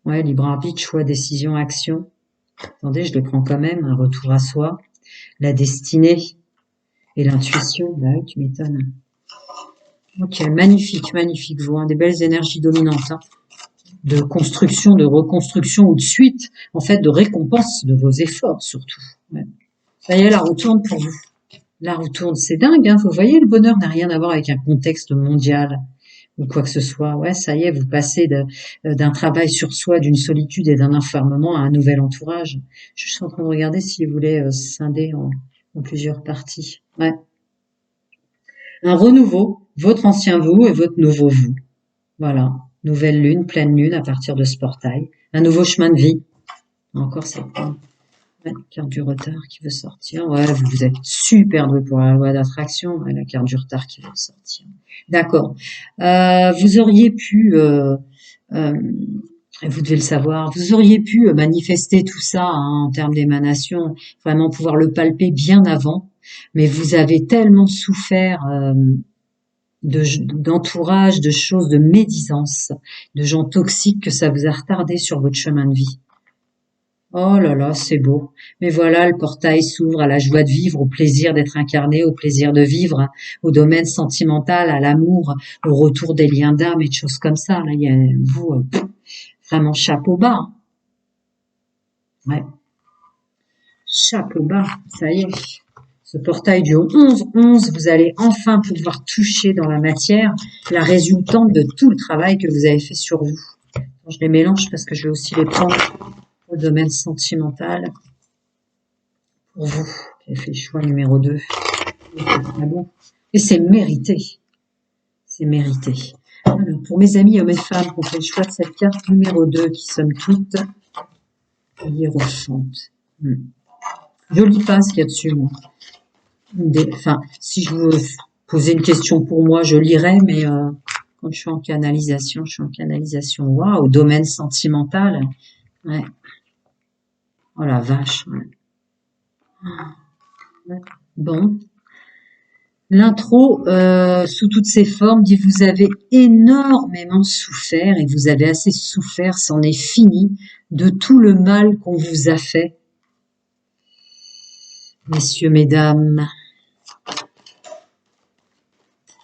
Ouais, libre arbitre, choix, décision, action. Attendez, je les prends quand même, un retour à soi, la destinée et l'intuition. Bah oui, tu m'étonnes. Ok, magnifique, magnifique, vous, hein, des belles énergies dominantes. Hein. De construction, de reconstruction ou de suite, en fait, de récompense de vos efforts, surtout. Ouais. Ça y est, la roue tourne pour vous. La roue tourne, c'est dingue, hein. Vous voyez, le bonheur n'a rien à voir avec un contexte mondial ou quoi que ce soit. Ouais, ça y est, vous passez d'un travail sur soi, d'une solitude et d'un enfermement à un nouvel entourage. Je suis en train de regarder s'il voulait scinder en plusieurs parties. Ouais. Un renouveau, votre ancien vous et votre nouveau vous. Voilà. Nouvelle lune, pleine lune à partir de ce portail. Un nouveau chemin de vie. Encore cette carte du retard qui veut sortir. Ouais, vous êtes super doué pour la loi d'attraction. Ouais, la carte du retard qui veut sortir. D'accord. Vous auriez pu, vous devez le savoir, vous auriez pu manifester tout ça hein, en termes d'émanation, vraiment pouvoir le palper bien avant. Mais vous avez tellement souffert d'entourage, de choses, de médisance, de gens toxiques que ça vous a retardé sur votre chemin de vie. Oh là là, c'est beau. Mais voilà, le portail s'ouvre à la joie de vivre, au plaisir d'être incarné, au plaisir de vivre, au domaine sentimental, à l'amour, au retour des liens d'âme et de choses comme ça. Là, il y a vous, vraiment chapeau bas. Hein. Ouais. Chapeau bas, ça y est. Ce portail du 11-11, vous allez enfin pouvoir toucher dans la matière la résultante de tout le travail que vous avez fait sur vous. Je les mélange parce que je vais aussi les prendre au domaine sentimental. Pour vous, qui avez fait le choix numéro 2. Et c'est mérité. C'est mérité. Alors, pour mes amis hommes et femmes qui ont fait le choix de cette carte numéro 2, qui somme toute hiérophante. Je lis pas ce qu'il y a dessus, moi. Enfin, si je veux poser une question pour moi, je lirai, mais quand je suis en canalisation, waouh, domaine sentimental. Ouais. Oh la vache. Ouais. Bon. L'intro, sous toutes ses formes, dit vous avez énormément souffert et vous avez assez souffert, c'en est fini, de tout le mal qu'on vous a fait. Messieurs, mesdames.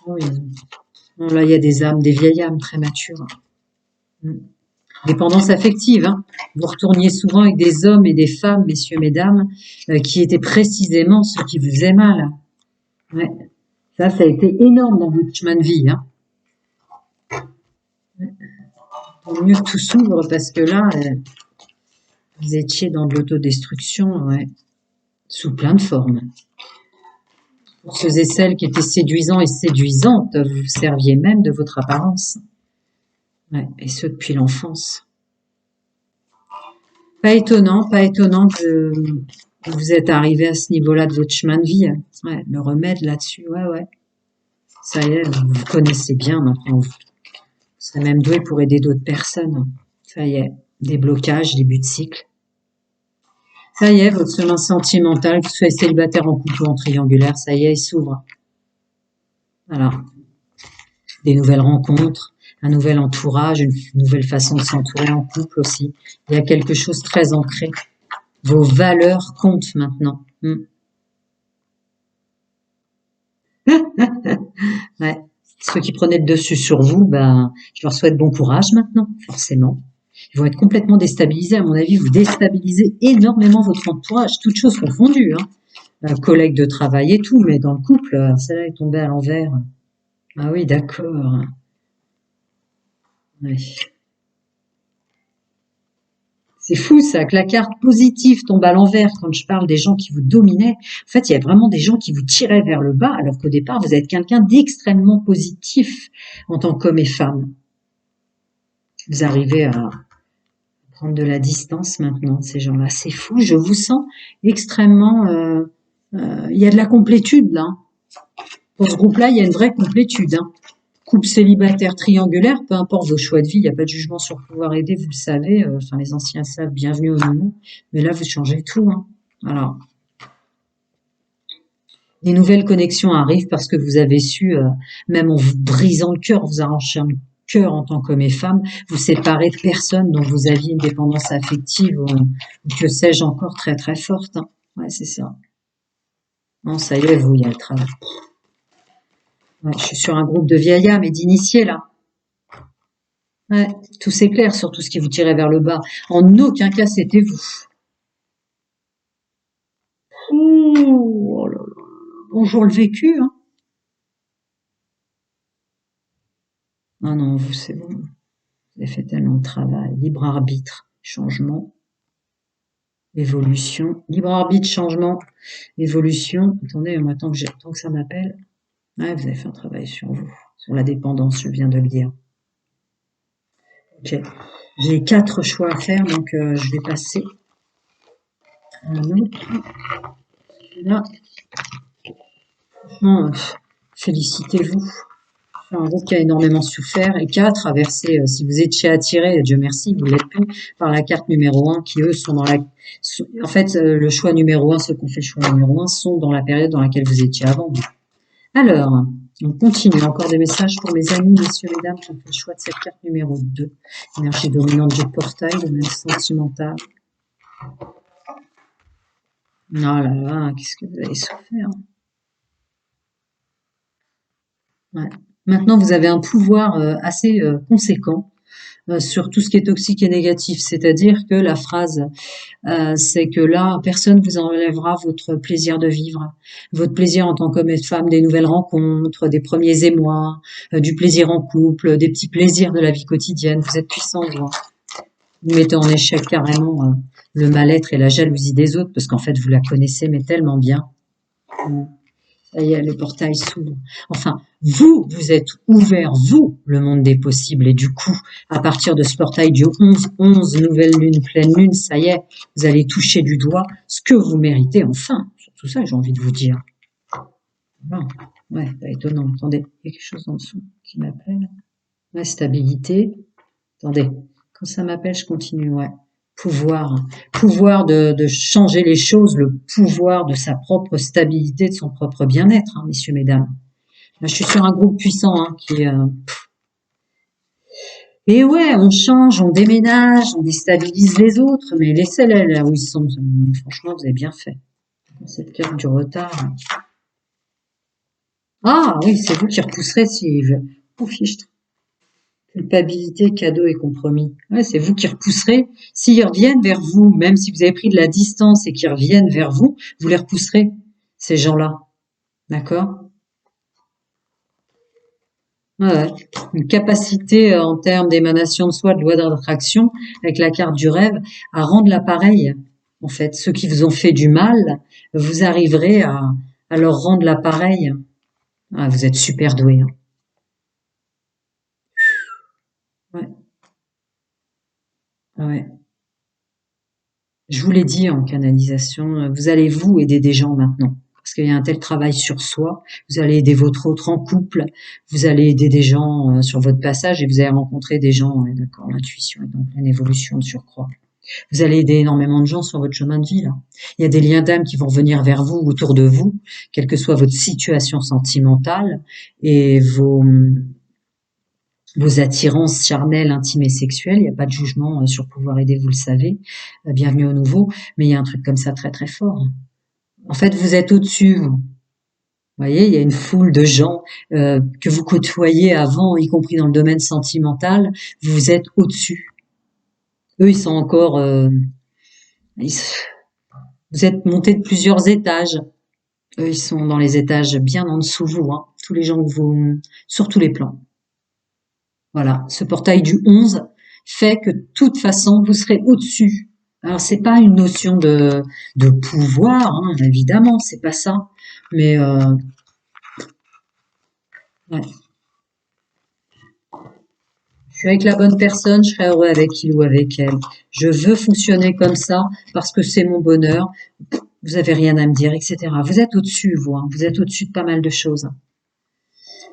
Oui. Là, il y a des âmes, des vieilles âmes très matures. Dépendance affective. Hein. Vous retourniez souvent avec des hommes et des femmes, messieurs, mesdames, qui étaient précisément ceux qui vous faisaient mal. Ouais. Ça a été énorme dans votre chemin de vie. Hein. Tant mieux que tout s'ouvre parce que là, vous étiez dans de l'autodestruction, ouais, sous plein de formes. Pour ceux et celles qui étaient séduisants et séduisantes, vous serviez même de votre apparence. Ouais, et ce depuis l'enfance. Pas étonnant que vous êtes arrivé à ce niveau-là de votre chemin de vie. Ouais, le remède là-dessus, ouais, ouais. Ça y est, vous vous connaissez bien maintenant. Vous serez même doué pour aider d'autres personnes. Ça y est, déblocage, début de cycle. Ça y est, votre chemin sentimental, que vous soyez célibataire en couple ou en triangulaire, ça y est, il s'ouvre. Voilà. Des nouvelles rencontres, un nouvel entourage, une nouvelle façon de s'entourer en couple aussi. Il y a quelque chose de très ancré. Vos valeurs comptent maintenant. Ouais. Ceux qui prenaient le dessus sur vous, ben, je leur souhaite bon courage maintenant, forcément. Ils vont être complètement déstabilisés. À mon avis, vous déstabilisez énormément votre entourage, toutes choses confondues, hein. Collègues de travail et tout, mais dans le couple, celle-là est tombée à l'envers. Ah oui, d'accord. Ouais. C'est fou ça, que la carte positive tombe à l'envers quand je parle des gens qui vous dominaient. En fait, il y a vraiment des gens qui vous tiraient vers le bas, alors qu'au départ, vous êtes quelqu'un d'extrêmement positif en tant qu'homme et femme. Vous arrivez à prendre de la distance maintenant, ces gens-là. C'est fou, je vous sens extrêmement... il y a de la complétude là. Pour ce groupe-là, il y a une vraie complétude, hein. Couple célibataire, triangulaire, peu importe vos choix de vie, il n'y a pas de jugement sur pouvoir aider, vous le savez. Enfin, les anciens savent, bienvenue au nouveau. Mais là, vous changez tout, hein. Voilà. Des nouvelles connexions arrivent parce que vous avez su, même en vous brisant le cœur, vous arrachez le cœur en tant qu'homme et femme, vous séparer de personnes dont vous aviez une dépendance affective ou que sais-je encore très très forte, hein. Ouais, c'est ça. Non, ça y est, vous, il y a le travail. Ouais, je suis sur un groupe de vieilles âmes et d'initiés là. Ouais, tout s'éclaire sur tout ce qui vous tirait vers le bas. En aucun cas, c'était vous. Ouh, oh là là. Bonjour le vécu, hein. Ah non, vous, c'est bon. Vous avez fait tellement de travail. Libre arbitre, changement, évolution. Libre arbitre, changement, évolution. Attendez, moi, tant que ça m'appelle. Ouais, vous avez fait un travail sur vous. Sur la dépendance, je viens de le dire. Ok. J'ai 4 choix à faire, donc je vais passer à un autre. Là, franchement, félicitez-vous. Un groupe qui a énormément souffert et qui a traversé, si vous étiez attiré, Dieu merci, vous l'êtes plus, par la carte numéro un, qui eux sont dans la... En fait, le choix numéro un, ceux qui ont fait le choix numéro un, sont dans la période dans laquelle vous étiez avant. Alors, on continue. Encore des messages pour mes amis, messieurs, mesdames, qui ont fait le choix de cette carte numéro 2. Énergie dominante du portail, domaine sentimental. Oh là là, qu'est-ce que vous avez souffert. Ouais. Maintenant, vous avez un pouvoir assez conséquent sur tout ce qui est toxique et négatif. C'est-à-dire que la phrase, c'est que là, personne vous enlèvera votre plaisir de vivre, votre plaisir en tant qu'homme et femme, des nouvelles rencontres, des premiers émois, du plaisir en couple, des petits plaisirs de la vie quotidienne. Vous êtes puissant, vous. Vous mettez en échec carrément le mal-être et la jalousie des autres, parce qu'en fait, vous la connaissez, mais tellement bien. Ça y est, le portail s'ouvre. Enfin, vous êtes ouvert, vous, le monde des possibles. Et du coup, à partir de ce portail du 11-11, nouvelle lune, pleine lune, ça y est, vous allez toucher du doigt ce que vous méritez enfin. C'est tout ça que j'ai envie de vous dire. Bon, ouais, pas étonnant. Attendez, il y a quelque chose en dessous qui m'appelle. Ouais, stabilité. Attendez, quand ça m'appelle, je continue, ouais. Pouvoir, pouvoir de changer les choses, le pouvoir de sa propre stabilité, de son propre bien-être, hein, messieurs, mesdames. Là, je suis sur un groupe puissant, hein, qui est... Et ouais, on change, on déménage, on déstabilise les autres, mais laissez-les là où ils sont. Franchement, vous avez bien fait. Cette carte du retard. Ah oui, c'est vous qui repousserez si... Oh, fichtre. Culpabilité, cadeau et compromis. Ouais, c'est vous qui repousserez. S'ils reviennent vers vous, même si vous avez pris de la distance et qu'ils reviennent vers vous, vous les repousserez, ces gens-là. D'accord? Ouais, ouais. Une capacité en termes d'émanation de soi, de loi d'attraction, avec la carte du rêve, à rendre l'appareil. En fait, ceux qui vous ont fait du mal, vous arriverez à leur rendre l'appareil. Ah, vous êtes super doué, hein. Ouais, ouais. Je vous l'ai dit en canalisation, vous allez vous aider des gens maintenant. Parce qu'il y a un tel travail sur soi. Vous allez aider votre autre en couple. Vous allez aider des gens sur votre passage et vous allez rencontrer des gens, d'accord, l'intuition est donc pleine évolution de surcroît. Vous allez aider énormément de gens sur votre chemin de vie, là. Il y a des liens d'âme qui vont venir vers vous, autour de vous, quelle que soit votre situation sentimentale et vos attirances charnelles, intimes et sexuelles. Il n'y a pas de jugement sur pouvoir aider, vous le savez. Bienvenue au nouveau. Mais il y a un truc comme ça très très fort. En fait, vous êtes au-dessus, vous. Vous voyez, il y a une foule de gens que vous côtoyez avant, y compris dans le domaine sentimental. Vous êtes au-dessus. Eux, ils sont encore... vous êtes montés de plusieurs étages. Eux, ils sont dans les étages bien en dessous de vous. Hein. Tous les gens que vous... sur tous les plans. Voilà, ce portail du 11 fait que de toute façon, vous serez au-dessus. Alors, c'est pas une notion de pouvoir, hein, évidemment, c'est pas ça. Mais, ouais. Je suis avec la bonne personne, je serai heureux avec il ou avec elle. Je veux fonctionner comme ça parce que c'est mon bonheur. Vous avez rien à me dire, etc. Vous êtes au-dessus, vous. Hein. Vous êtes au-dessus de pas mal de choses.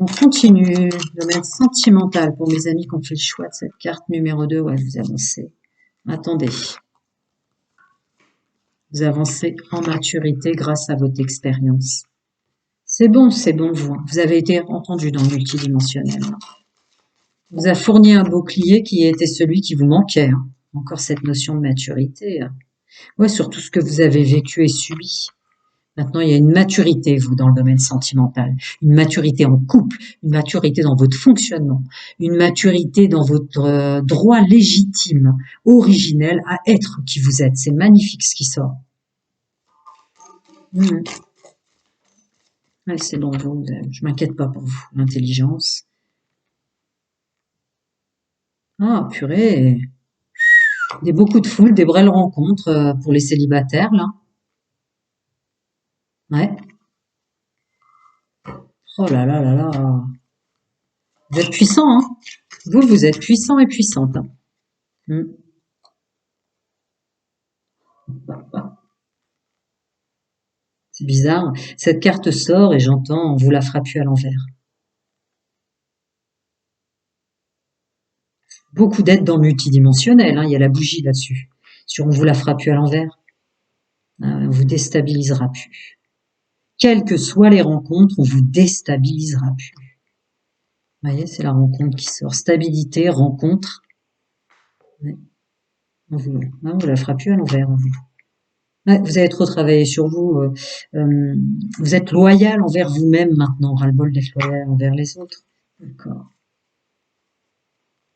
On continue. Domaine sentimental pour mes amis qui ont fait le choix de cette carte numéro 2. Ouais, vous avancez. Attendez. Vous avancez en maturité grâce à votre expérience. C'est bon, vous. Hein. Vous avez été entendu dans le multidimensionnel. Hein. Vous a fourni un bouclier qui était celui qui vous manquait. Hein. Encore cette notion de maturité. Hein. Ouais, sur tout ce que vous avez vécu et subi. Maintenant, il y a une maturité, vous, dans le domaine sentimental. Une maturité en couple, une maturité dans votre fonctionnement, une maturité dans votre droit légitime, originel à être qui vous êtes. C'est magnifique ce qui sort. Mmh. Ouais, c'est bon, vous, je m'inquiète pas pour vous. L'intelligence. Ah, purée. Beaucoup de foule, des belles rencontres pour les célibataires, là. Ouais. Oh là là là là. Vous êtes puissant, hein. Vous êtes puissant et puissante. Hein. Mm. C'est bizarre. Cette carte sort et j'entends, on vous la fera plus à l'envers. Beaucoup d'aides dans le multidimensionnel, hein. Il y a la bougie là-dessus. Sur on vous la fera plus à l'envers. On vous déstabilisera plus. Quelles que soient les rencontres, on vous déstabilisera plus. Vous voyez, c'est la rencontre qui sort. Stabilité, rencontre. Ouais. On vous la fera plus à l'envers. Ouais, vous avez trop travaillé sur vous. Vous êtes loyal envers vous-même maintenant. Ras-le-bol d'être loyal envers les autres. D'accord.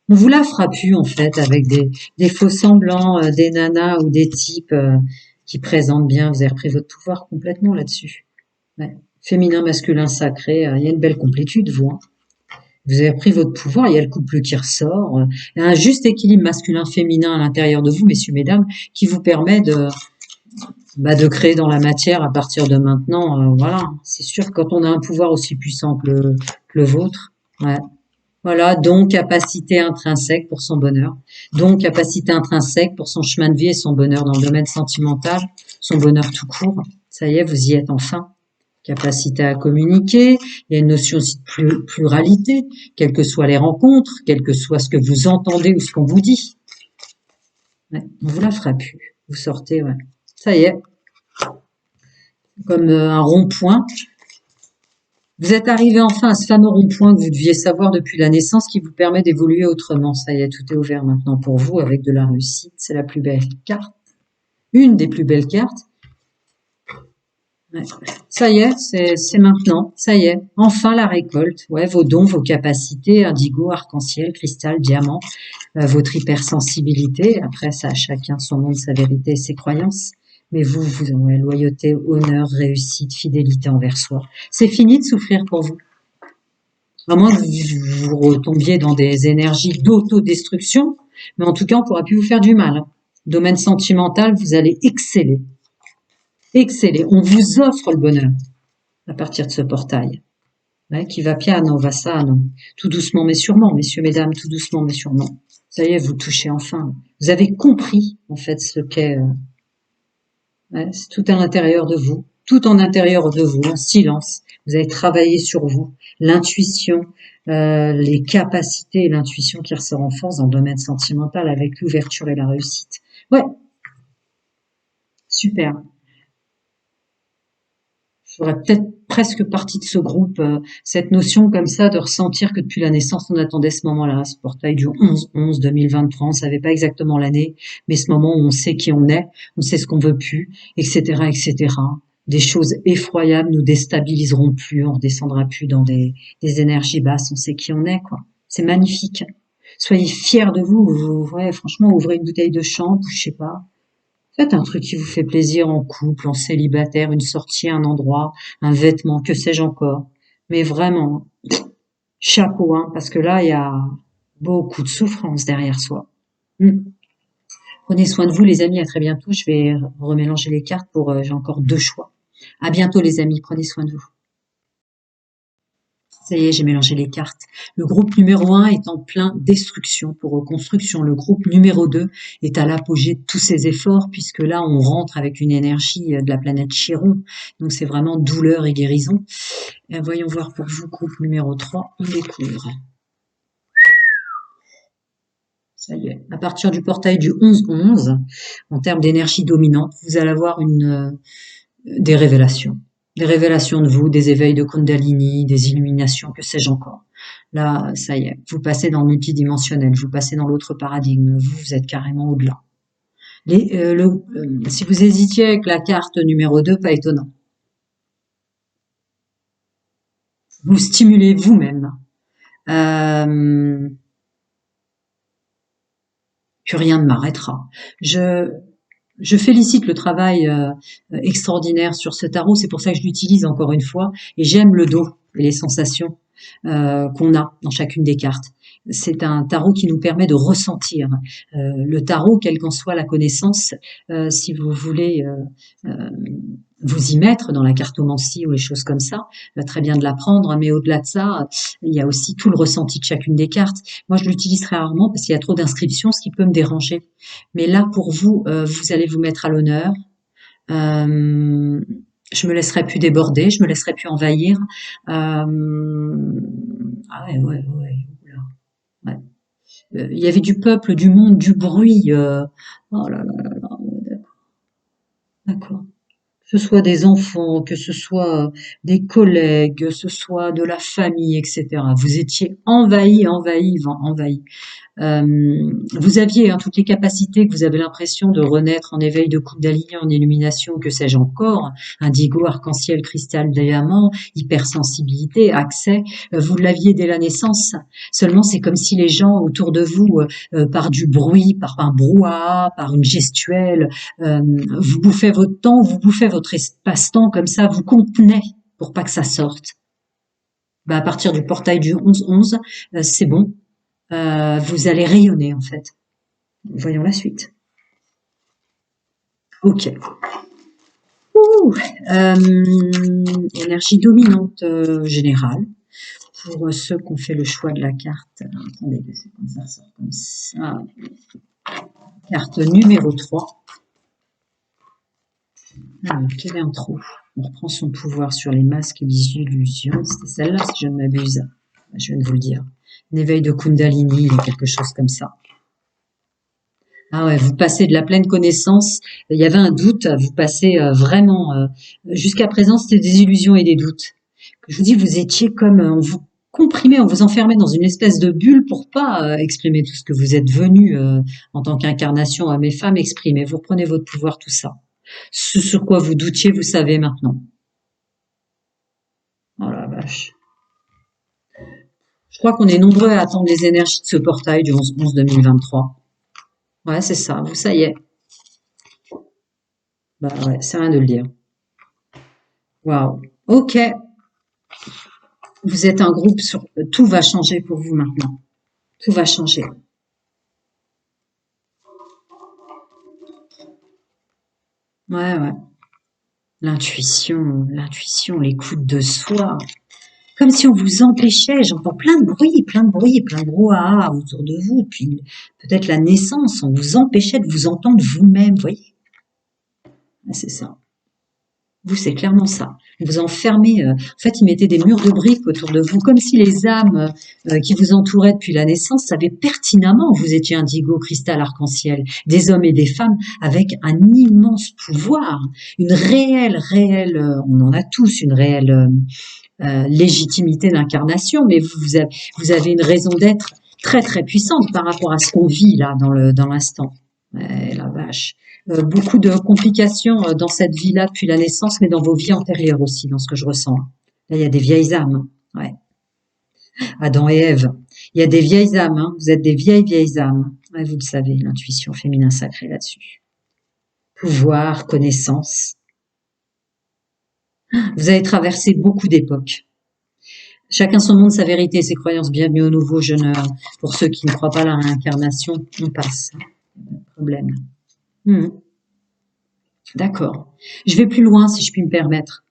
On vous la fera plus en fait avec des faux semblants, des nanas ou des types qui présentent bien. Vous avez repris votre pouvoir complètement là-dessus. Ouais. Féminin, masculin, sacré. Il y a une belle complétude, vous. Hein. Vous avez pris votre pouvoir, il y a le couple qui ressort. Il y a un juste équilibre masculin-féminin à l'intérieur de vous, messieurs, mesdames, qui vous permet de créer dans la matière à partir de maintenant. Voilà, c'est sûr que quand on a un pouvoir aussi puissant que le vôtre, ouais. Voilà, donc capacité intrinsèque pour son bonheur. Donc capacité intrinsèque pour son chemin de vie et son bonheur dans le domaine sentimental, son bonheur tout court. Ça y est, vous y êtes enfin. Capacité à communiquer, il y a une notion aussi de pluralité, quelles que soient les rencontres, quel que soit ce que vous entendez ou ce qu'on vous dit. Ouais, on vous la fera plus. Vous sortez, ouais. Ça y est. Comme un rond-point. Vous êtes arrivé enfin à ce fameux rond-point que vous deviez savoir depuis la naissance qui vous permet d'évoluer autrement. Ça y est, tout est ouvert maintenant pour vous avec de la réussite. C'est la plus belle carte. Une des plus belles cartes. Ouais. Ça y est, c'est maintenant. Ça y est, enfin la récolte. Ouais, vos dons, vos capacités, indigo, arc-en-ciel, cristal, diamant, votre hypersensibilité. Après, ça a chacun son monde, sa vérité et ses croyances. Mais vous, ouais, loyauté, honneur, réussite, fidélité envers soi. C'est fini de souffrir pour vous. À moins que vous retombiez dans des énergies d'autodestruction, mais en tout cas, on ne pourra plus vous faire du mal. Domaine sentimental, vous allez exceller. Exceller. On vous offre le bonheur à partir de ce portail. Ouais, qui va piano, va sano. Tout doucement mais sûrement, messieurs, mesdames, tout doucement mais sûrement. Ça y est, vous touchez enfin. Vous avez compris, en fait, ce qu'est Ouais, c'est tout à l'intérieur de vous, tout en intérieur de vous, en silence. Vous avez travaillé sur vous, l'intuition, les capacités et l'intuition qui ressort en force dans le domaine sentimental avec l'ouverture et la réussite. Ouais, super. Je ferais peut-être presque partie de ce groupe, cette notion comme ça de ressentir que depuis la naissance, on attendait ce moment-là, ce portail du 11-11-2023, on savait pas exactement l'année, mais ce moment où on sait qui on sait ce qu'on veut plus, etc., etc. Des choses effroyables nous déstabiliseront plus, on redescendra plus dans des énergies basses, on sait qui on est, quoi. C'est magnifique. Soyez fiers de vous, ouais, franchement, ouvrez une bouteille de champ, je sais pas. Faites un truc qui vous fait plaisir en couple, en célibataire, une sortie, un endroit, un vêtement, que sais-je encore. Mais vraiment, chapeau, hein, parce que là, il y a beaucoup de souffrance derrière soi. Mm. Prenez soin de vous, les amis. À très bientôt. Je vais remélanger les cartes pour, j'ai encore deux choix. À bientôt, les amis. Prenez soin de vous. Ça y est, j'ai mélangé les cartes. Le groupe numéro 1 est en plein destruction pour reconstruction. Le groupe numéro 2 est à l'apogée de tous ses efforts puisque là, on rentre avec une énergie de la planète Chiron. Donc, c'est vraiment douleur et guérison. Voyons voir pour vous, groupe numéro 3, on découvre. Ça y est. À partir du portail du 11-11, en termes d'énergie dominante, vous allez avoir des révélations. Des révélations de vous, des éveils de Kundalini, des illuminations, que sais-je encore. Là, ça y est, vous passez dans le multidimensionnel, vous passez dans l'autre paradigme, vous êtes carrément au-delà. Si vous hésitiez avec la carte numéro 2, pas étonnant. Vous stimulez vous-même. Puis rien ne m'arrêtera. Je félicite le travail extraordinaire sur ce tarot, c'est pour ça que je l'utilise encore une fois, et j'aime le dos et les sensations qu'on a dans chacune des cartes. C'est un tarot qui nous permet de ressentir. Le tarot, quelle qu'en soit la connaissance, si vous voulez vous y mettre dans la cartomancie ou les choses comme ça, très bien de l'apprendre, mais au-delà de ça, il y a aussi tout le ressenti de chacune des cartes. Moi, je l'utilise très rarement parce qu'il y a trop d'inscriptions, ce qui peut me déranger. Mais là, pour vous, vous allez vous mettre à l'honneur. Je me laisserai plus déborder, je me laisserai plus envahir. Ah ouais. Ouais. Il y avait du peuple, du monde, du bruit. Oh là là là là. Ouais, d'accord. Que ce soit des enfants, que ce soit des collègues, que ce soit de la famille, etc. Vous étiez envahi. Vous aviez toutes les capacités que vous avez l'impression de renaître en éveil de Kundalini, en illumination, que sais-je encore, indigo, arc-en-ciel, cristal, diamant, hypersensibilité, accès, vous l'aviez dès la naissance. Seulement, c'est comme si les gens autour de vous, par du bruit, par un brouhaha, par une gestuelle, vous bouffez votre temps, vous bouffez votre espace-temps comme ça, vous contenez pour pas que ça sorte. À partir du portail du 11-11, c'est bon, vous allez rayonner en fait. Voyons la suite. Ok. Énergie dominante générale. Pour ceux qui ont fait le choix de la carte. Attendez, c'est comme ça ressort comme ça. Carte numéro 3. Quelle intro. On reprend son pouvoir sur les masques et les illusions. C'était celle-là, si je ne m'abuse. Je viens de vous le dire. Un éveil de Kundalini, quelque chose comme ça. Ah ouais, vous passez de la pleine connaissance. Il y avait un doute, vous passez vraiment. Jusqu'à présent, c'était des illusions et des doutes. Je vous dis, vous étiez comme on vous comprimait, on vous enfermait dans une espèce de bulle pour pas exprimer tout ce que vous êtes venu en tant qu'incarnation à mes femmes exprimer. Vous reprenez votre pouvoir, tout ça. Ce sur quoi vous doutiez, vous savez maintenant. Oh la vache. Je crois qu'on est nombreux à attendre les énergies de ce portail du 11-11-2023. Ouais, c'est ça. Vous, ça y est. Bah ouais, c'est rien de le dire. Waouh. Ok. Vous êtes un groupe sur... Tout va changer pour vous maintenant. Tout va changer. Ouais. L'intuition, l'écoute de soi. Comme si on vous empêchait, j'entends plein de bruit, plein de brouhaha autour de vous, puis peut-être la naissance, on vous empêchait de vous entendre vous-même, vous voyez. Ah, c'est ça. Vous, c'est clairement ça. Vous enfermez, en fait, ils mettaient des murs de briques autour de vous, comme si les âmes qui vous entouraient depuis la naissance savaient pertinemment que vous étiez indigo, cristal, arc-en-ciel, des hommes et des femmes avec un immense pouvoir, une réelle, on en a tous une réelle légitimité d'incarnation, mais vous avez une raison d'être très puissante par rapport à ce qu'on vit là dans l'instant. La vache. Beaucoup de complications dans cette vie-là depuis la naissance, mais dans vos vies antérieures aussi, dans ce que je ressens. Là, il y a des vieilles âmes. Ouais. Adam et Ève. Il y a des vieilles âmes. Hein. Vous êtes des vieilles âmes. Ouais, vous le savez, l'intuition féminin sacrée là-dessus. Pouvoir, connaissance. Vous avez traversé beaucoup d'époques. Chacun son monde, sa vérité, ses croyances. Bienvenue au nouveau jeûneur. Pour ceux qui ne croient pas à la réincarnation, on passe. Pas de problème. D'accord. Je vais plus loin, si je puis me permettre.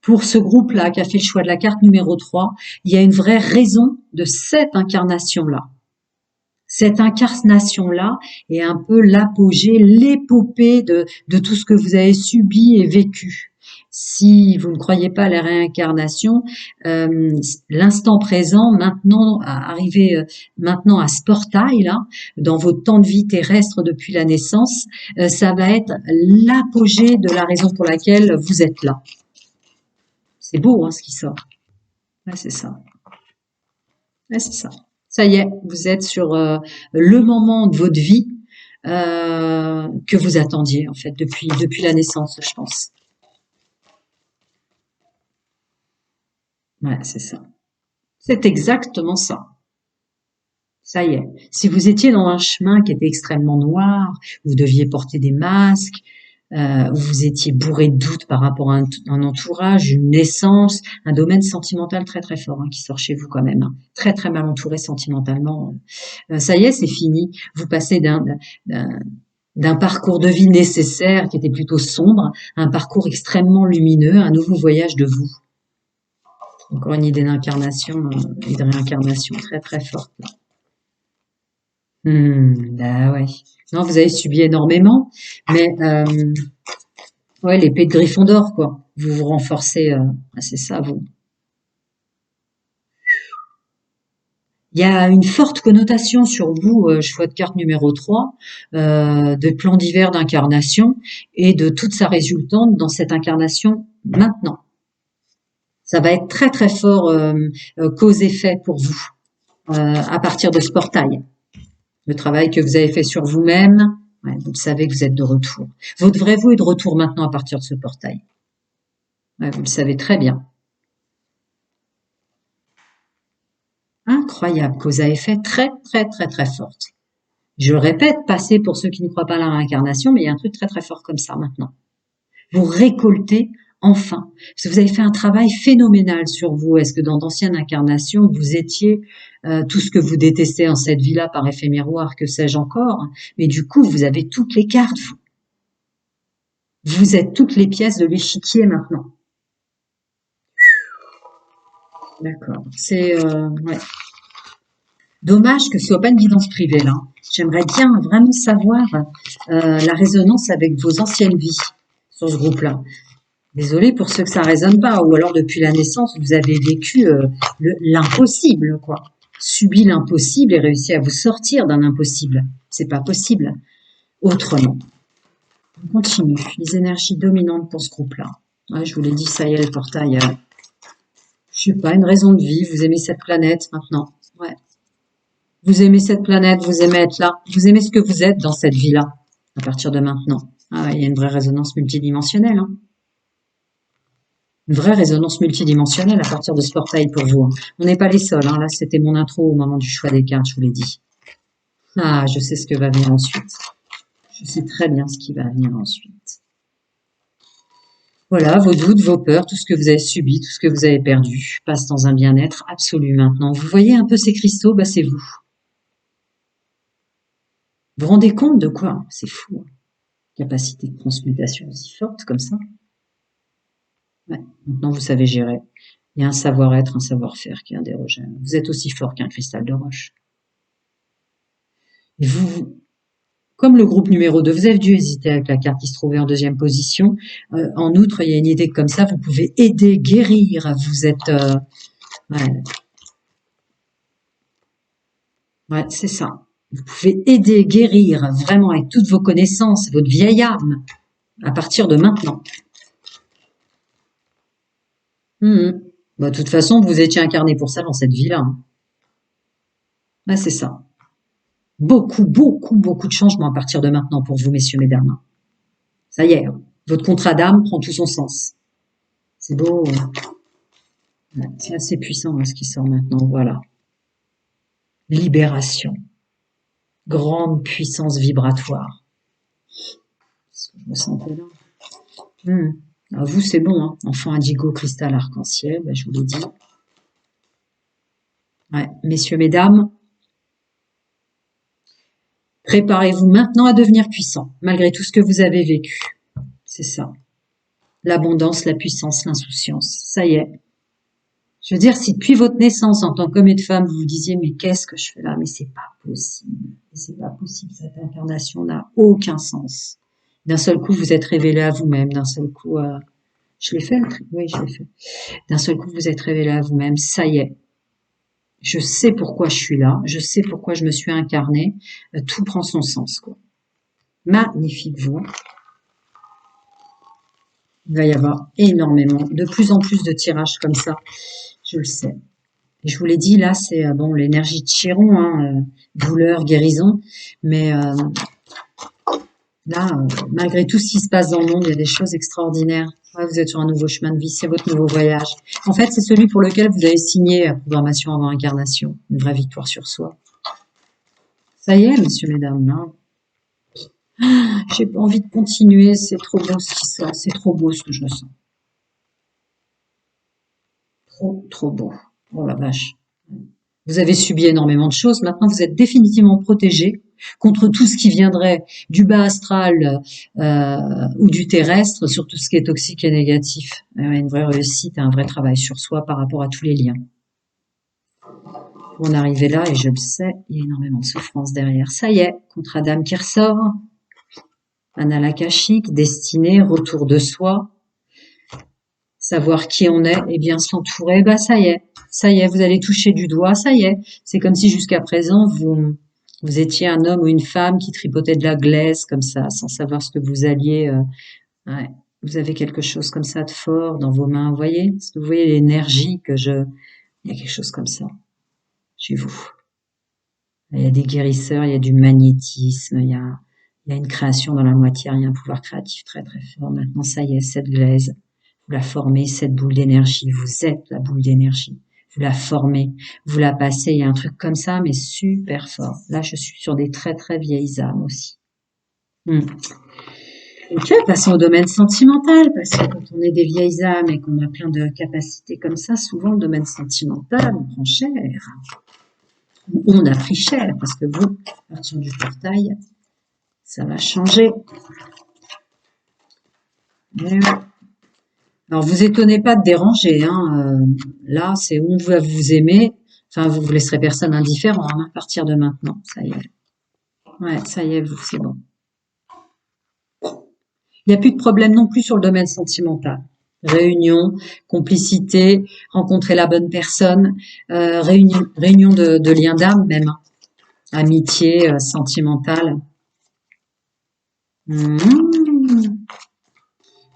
Pour ce groupe-là qui a fait le choix de la carte numéro 3, il y a une vraie raison de cette incarnation-là. Cette incarnation-là est un peu l'apogée, l'épopée de tout ce que vous avez subi et vécu. Si vous ne croyez pas à la réincarnation, l'instant présent, maintenant, arrivé maintenant à ce portail-là, dans votre temps de vie terrestre depuis la naissance, ça va être l'apogée de la raison pour laquelle vous êtes là. C'est beau, hein, ce qui sort. Ouais, c'est ça. Ouais, c'est ça. Ça y est, vous êtes sur le moment de votre vie que vous attendiez, en fait, depuis la naissance, je pense. Ouais, c'est ça. C'est exactement ça. Ça y est. Si vous étiez dans un chemin qui était extrêmement noir, vous deviez porter des masques, où vous étiez bourré de doutes par rapport à un entourage, une naissance, un domaine sentimental très fort hein, qui sort chez vous quand même, hein. Très mal entouré sentimentalement. Ça y est, c'est fini. Vous passez d'un parcours de vie nécessaire qui était plutôt sombre à un parcours extrêmement lumineux, un nouveau voyage de vous. Encore une idée d'incarnation et de réincarnation très forte. Bah ouais. Non, vous avez subi énormément, mais ouais, l'épée de Gryffondor, quoi. Vous vous renforcez, c'est ça, vous. Il y a une forte connotation sur vous, choix de carte numéro 3, de plan d'hiver d'incarnation et de toute sa résultante dans cette incarnation maintenant. Ça va être très fort cause-effet pour vous à partir de ce portail. Le travail que vous avez fait sur vous-même, ouais, vous savez que vous êtes de retour. Votre vrai vous est de retour maintenant à partir de ce portail. Ouais, vous le savez très bien. Incroyable, cause à effet très forte. Je le répète, passez pour ceux qui ne croient pas à la réincarnation, mais il y a un truc très fort comme ça maintenant. Vous récoltez enfin. Parce que vous avez fait un travail phénoménal sur vous. Est-ce que dans d'anciennes incarnations, vous étiez tout ce que vous détestez en cette vie-là par effet miroir, que sais-je encore. Mais du coup, vous avez toutes les cartes. Vous êtes toutes les pièces de l'échiquier maintenant. D'accord. C'est ouais. Dommage que ce soit pas une guidance privée là. J'aimerais bien vraiment savoir la résonance avec vos anciennes vies sur ce groupe-là. Désolée pour ceux que ça résonne pas, ou alors depuis la naissance vous avez vécu l'impossible, quoi. Subi l'impossible et réussi à vous sortir d'un impossible. C'est pas possible autrement. On continue. Les énergies dominantes pour ce groupe-là. Ouais, je vous l'ai dit, ça y est, le portail. Je sais pas, une raison de vie. Vous aimez cette planète maintenant. Ouais. Vous aimez cette planète, vous aimez être là. Vous aimez ce que vous êtes dans cette vie-là à partir de maintenant. Ah ouais, il y a une vraie résonance multidimensionnelle. Hein. Une vraie résonance multidimensionnelle à partir de ce portail pour vous. Hein. On n'est pas les seuls. Hein. Là, c'était mon intro au moment du choix des cartes, je vous l'ai dit. Ah, je sais ce que va venir ensuite. Je sais très bien ce qui va venir ensuite. Voilà, vos doutes, vos peurs, tout ce que vous avez subi, tout ce que vous avez perdu, passe dans un bien-être absolu maintenant. Vous voyez un peu ces cristaux, bah c'est vous. Vous vous rendez compte de quoi? C'est fou. Hein. Capacité de transmutation aussi forte comme ça. Ouais. Maintenant, vous savez gérer. Il y a un savoir-être, un savoir-faire qui est indérogeable. Vous êtes aussi fort qu'un cristal de roche. Et vous Comme le groupe numéro 2, vous avez dû hésiter avec la carte qui se trouvait en deuxième position. En outre, il y a une idée comme ça, vous pouvez aider, guérir. Vous êtes... ouais, ouais, c'est ça. Vous pouvez aider, guérir, vraiment avec toutes vos connaissances, votre vieille âme, à partir de maintenant. Bah, de toute façon, vous étiez incarné pour ça dans cette vie-là. Hein. Ouais, c'est ça. Beaucoup, beaucoup, beaucoup de changements à partir de maintenant pour vous, messieurs, mesdames. Ça y est, hein. Votre contrat d'âme prend tout son sens. C'est beau. Ouais, c'est assez puissant hein, ce qui sort maintenant. Voilà. Libération. Grande puissance vibratoire. Ce que je me sentais là. Alors vous, c'est bon. Hein. Enfant indigo, cristal, arc-en-ciel, ben, je vous l'ai dit. Ouais. Messieurs, mesdames, préparez-vous maintenant à devenir puissant, malgré tout ce que vous avez vécu. C'est ça. L'abondance, la puissance, l'insouciance. Ça y est. Je veux dire, si depuis votre naissance, en tant qu'homme et de femme, vous vous disiez, mais qu'est-ce que je fais là? Mais c'est pas possible. C'est pas possible. Cette incarnation n'a aucun sens. D'un seul coup, vous êtes révélé à vous-même. D'un seul coup, je l'ai fait, le truc. Oui, je l'ai fait. D'un seul coup, vous êtes révélé à vous-même. Ça y est. Je sais pourquoi je suis là. Je sais pourquoi je me suis incarnée. Tout prend son sens, quoi. Magnifique, vous. Il va y avoir énormément, de plus en plus de tirages comme ça. Je le sais. Et je vous l'ai dit, là, c'est bon l'énergie de Chiron, hein, douleur, guérison. Mais là, malgré tout ce qui se passe dans le monde, il y a des choses extraordinaires. Ouais, vous êtes sur un nouveau chemin de vie, c'est votre nouveau voyage. En fait, c'est celui pour lequel vous avez signé la programmation avant incarnation. Une vraie victoire sur soi. Ça y est, messieurs, mesdames, là. J'ai pas envie de continuer, c'est trop beau ce qui sort, c'est trop beau ce que je ressens. Trop, trop beau. Oh la vache. Vous avez subi énormément de choses, maintenant vous êtes définitivement protégé contre tout ce qui viendrait du bas astral ou du terrestre, sur tout ce qui est toxique et négatif. Une vraie réussite et un vrai travail sur soi par rapport à tous les liens. Pour en arriver là, et je le sais, il y a énormément de souffrance derrière. Ça y est, contrat d'âme qui ressort. Annales akashiques, destinée, retour de soi, savoir qui on est et bien s'entourer, bah ça y est, vous allez toucher du doigt, ça y est. C'est comme si jusqu'à présent, vous étiez un homme ou une femme qui tripotait de la glaise comme ça, sans savoir ce que vous alliez... ouais. Vous avez quelque chose comme ça de fort dans vos mains, vous voyez? Est-ce que vous voyez l'énergie que je... Il y a quelque chose comme ça chez vous. Il y a des guérisseurs, il y a du magnétisme, il y a une création dans la matière, il y a un pouvoir créatif très très fort. Maintenant, ça y est, cette glaise, vous la formez, cette boule d'énergie, vous êtes la boule d'énergie. Vous la formez, vous la passez, il y a un truc comme ça, mais super fort. Là, je suis sur des très très vieilles âmes aussi. Ok, passons au domaine sentimental, parce que quand on est des vieilles âmes et qu'on a plein de capacités comme ça, souvent le domaine sentimental, on prend cher. On a pris cher, parce que vous, à partir du portail, ça va changer. Alors, vous étonnez pas de déranger. Hein. Là, c'est où on va vous aimer. Enfin, vous ne laisserez personne indifférent hein, à partir de maintenant. Ça y est. Ouais, ça y est, vous, c'est bon. Il n'y a plus de problème non plus sur le domaine sentimental. Réunion, complicité, rencontrer la bonne personne, réunion de liens d'âme même. Hein. Amitié sentimentale.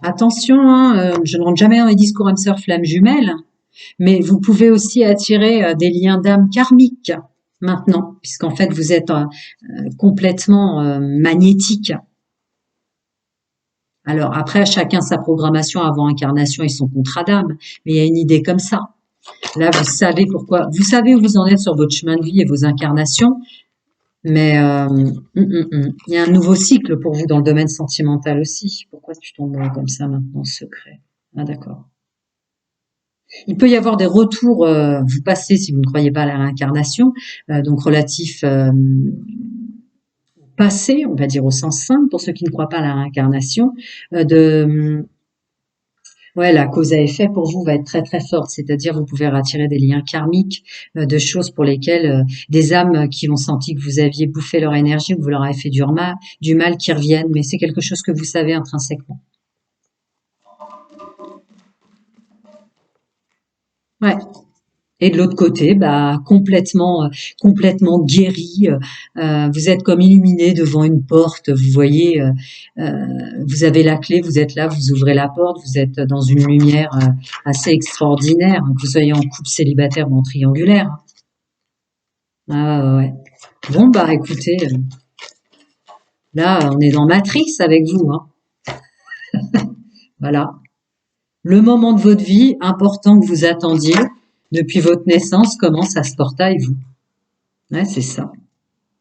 Attention, hein, je ne rentre jamais dans les discours âme sœur flamme jumelle, mais vous pouvez aussi attirer des liens d'âme karmiques maintenant, puisqu'en fait vous êtes complètement magnétique. Alors après, chacun sa programmation avant incarnation et son contrat d'âme, mais il y a une idée comme ça. Là, vous savez pourquoi, vous savez où vous en êtes sur votre chemin de vie et vos incarnations, mais il y a un nouveau cycle pour vous dans le domaine sentimental aussi. Pourquoi tu tombes comme ça maintenant, secret? Ah d'accord. Il peut y avoir des retours, vous passez si vous ne croyez pas à la réincarnation, donc relatifs au passé, on va dire au sens simple, pour ceux qui ne croient pas à la réincarnation, Ouais, la cause à effet pour vous va être très très forte, c'est-à-dire vous pouvez attirer des liens karmiques de choses pour lesquelles des âmes qui ont senti que vous aviez bouffé leur énergie, que vous leur avez fait du mal qui reviennent, mais c'est quelque chose que vous savez intrinsèquement. Ouais. Et de l'autre côté, bah complètement guéri. Vous êtes comme illuminé devant une porte. Vous voyez, vous avez la clé, vous êtes là, vous ouvrez la porte, vous êtes dans une lumière assez extraordinaire. Que vous soyez en couple célibataire ou en triangulaire. Ah ouais. Bon bah écoutez, là on est dans Matrix avec vous, hein. Voilà. Le moment de votre vie important que vous attendiez depuis votre naissance commence à se porter, vous. Ouais, c'est ça.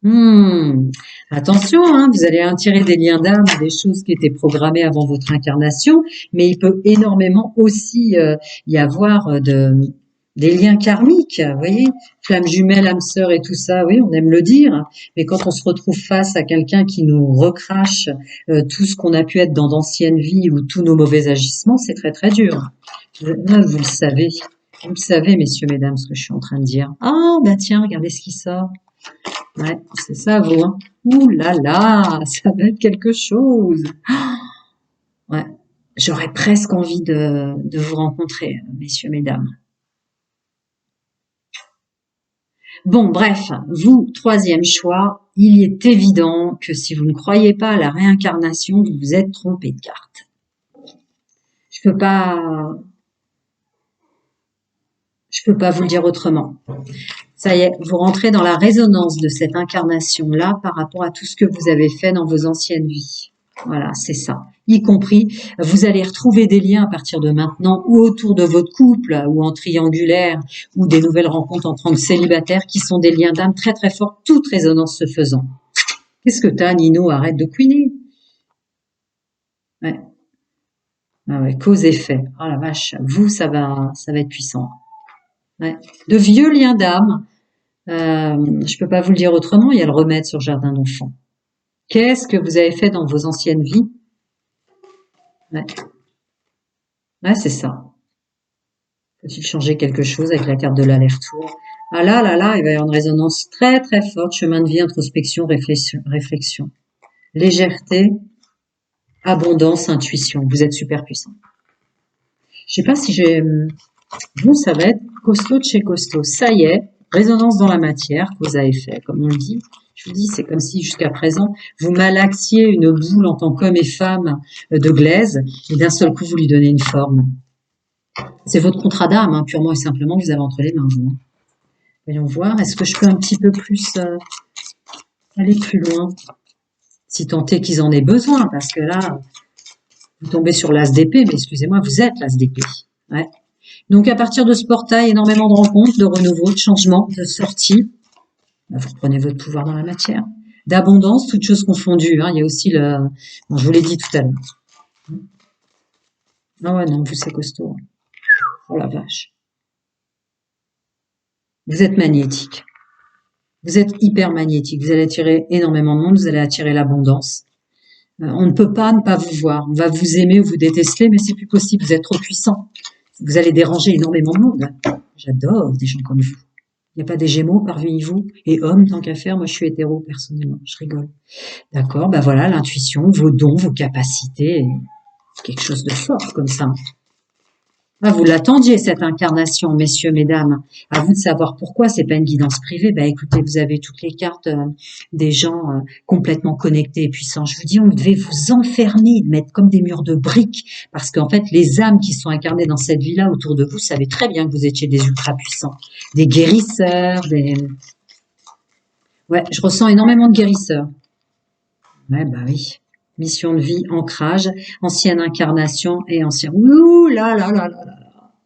Hmm. Attention, hein, vous allez attirer des liens d'âme, des choses qui étaient programmées avant votre incarnation, mais il peut énormément aussi y avoir des liens karmiques, vous voyez, flamme jumelle, âme sœur et tout ça, oui, on aime le dire, mais quand on se retrouve face à quelqu'un qui nous recrache tout ce qu'on a pu être dans d'anciennes vies ou tous nos mauvais agissements, c'est très très dur. Vous le savez. Vous le savez, messieurs, mesdames, ce que je suis en train de dire. Ah, bah tiens, regardez ce qui sort. Ouais, c'est ça, vous, hein. Ouh là là, ça va être quelque chose. Ouais, j'aurais presque envie de vous rencontrer, messieurs, mesdames. Bon, bref, vous, troisième choix, il est évident que si vous ne croyez pas à la réincarnation, vous vous êtes trompé de carte. Je peux pas, je peux pas vous le dire autrement. Ça y est, vous rentrez dans la résonance de cette incarnation-là par rapport à tout ce que vous avez fait dans vos anciennes vies. Voilà, c'est ça. Y compris, vous allez retrouver des liens à partir de maintenant ou autour de votre couple ou en triangulaire ou des nouvelles rencontres en tant que célibataire qui sont des liens d'âme très très forts, toute résonance se faisant. Qu'est-ce que t'as, Nino? Arrête de couiner. Ouais. Ah ouais, cause-effet. Oh la vache, vous, ça va être puissant. Ouais. De vieux liens d'âme. Je peux pas vous le dire autrement, il y a le remède sur Jardin d'enfants. Qu'est-ce que vous avez fait dans vos anciennes vies? Ouais, ouais, c'est ça. Faut-il changer quelque chose avec la carte de l'aller-retour? Ah là, là, là, il va y avoir une résonance très, très forte. Chemin de vie, introspection, réflexion, réflexion. Légèreté, abondance, intuition. Vous êtes super puissant. Je sais pas si j'ai... Vous, ça va être costaud de chez costaud. Ça y est, résonance dans la matière, cause à effet, comme on le dit. Je vous dis, c'est comme si jusqu'à présent, vous malaxiez une boule en tant qu'homme et femme de glaise, et d'un seul coup, vous lui donnez une forme. C'est votre contrat d'âme, hein, purement et simplement, que vous avez entre les mains, vous. Voyons voir, est-ce que je peux un petit peu plus aller plus loin? Si tant est qu'ils en aient besoin, parce que là, vous tombez sur l'as d'épée, mais excusez-moi, vous êtes l'as d'épée. Ouais. Donc à partir de ce portail, énormément de rencontres, de renouveau, de changements, de sorties. Vous reprenez votre pouvoir dans la matière. D'abondance, toutes choses confondues. Hein. Il y a aussi le... Bon, je vous l'ai dit tout à l'heure. Ah ouais, non, vous c'est costaud. Oh la vache. Vous êtes magnétique. Vous êtes hyper magnétique. Vous allez attirer énormément de monde. Vous allez attirer l'abondance. On ne peut pas ne pas vous voir. On va vous aimer ou vous détester, mais c'est plus possible. Vous êtes trop puissant. Vous allez déranger énormément de monde. J'adore des gens comme vous. Il n'y a pas des gémeaux parmi vous? Et hommes, tant qu'à faire, moi je suis hétéro personnellement, je rigole. D'accord, bah voilà, l'intuition, vos dons, vos capacités, quelque chose de fort comme ça. Ah, vous l'attendiez cette incarnation, messieurs, mesdames. À vous de savoir pourquoi. C'est pas une guidance privée. Bah écoutez, vous avez toutes les cartes des gens complètement connectés et puissants. Je vous dis, on devait vous enfermer, mettre comme des murs de briques, parce qu'en fait, les âmes qui sont incarnées dans cette vie-là autour de vous savaient très bien que vous étiez des ultra puissants, des guérisseurs, des. Ouais, je ressens énormément de guérisseurs. Ouais, bah oui. Mission de vie, ancrage, ancienne incarnation et ancien. Ouh là là là là là.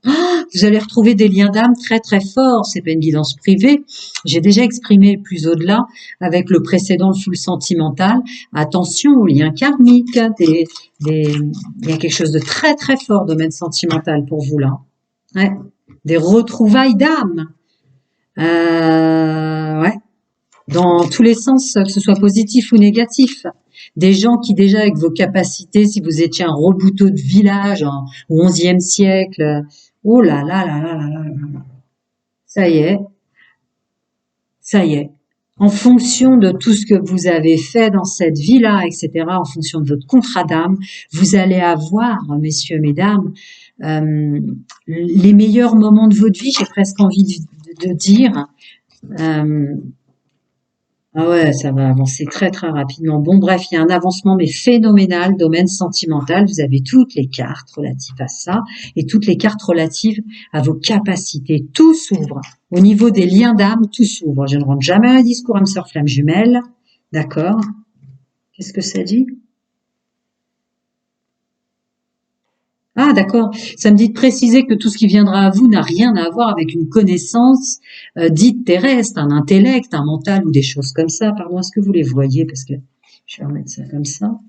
Ah, vous allez retrouver des liens d'âme très très forts. C'est pas une guidance privée. J'ai déjà exprimé plus au-delà avec le précédent, le full sentimental. Attention aux liens karmiques. Il y a quelque chose de très très fort domaine sentimental pour vous là. Ouais. Des retrouvailles d'âme. Ouais. Dans tous les sens, que ce soit positif ou négatif. Des gens qui déjà avec vos capacités, si vous étiez un rebouteau de village au XIe siècle, oh là là là là là là là, ça y est, ça y est. En fonction de tout ce que vous avez fait dans cette vie-là, etc., en fonction de votre contrat d'âme, vous allez avoir, messieurs, mesdames, euh, les meilleurs moments de votre vie, j'ai presque envie de dire. Euh, ah ouais, ça va avancer très très rapidement. Bon, bref, il y a un avancement mais phénoménal, domaine sentimental. Vous avez toutes les cartes relatives à ça et toutes les cartes relatives à vos capacités. Tout s'ouvre. Au niveau des liens d'âme, tout s'ouvre. Je ne rentre jamais à un discours âme sœur flamme jumelle. D'accord? Qu'est-ce que ça dit? Ah, d'accord. Ça me dit de préciser que tout ce qui viendra à vous n'a rien à voir avec une connaissance dite terrestre, un intellect, un mental ou des choses comme ça. Pardon, est-ce que vous les voyez? Parce que je vais remettre ça comme ça.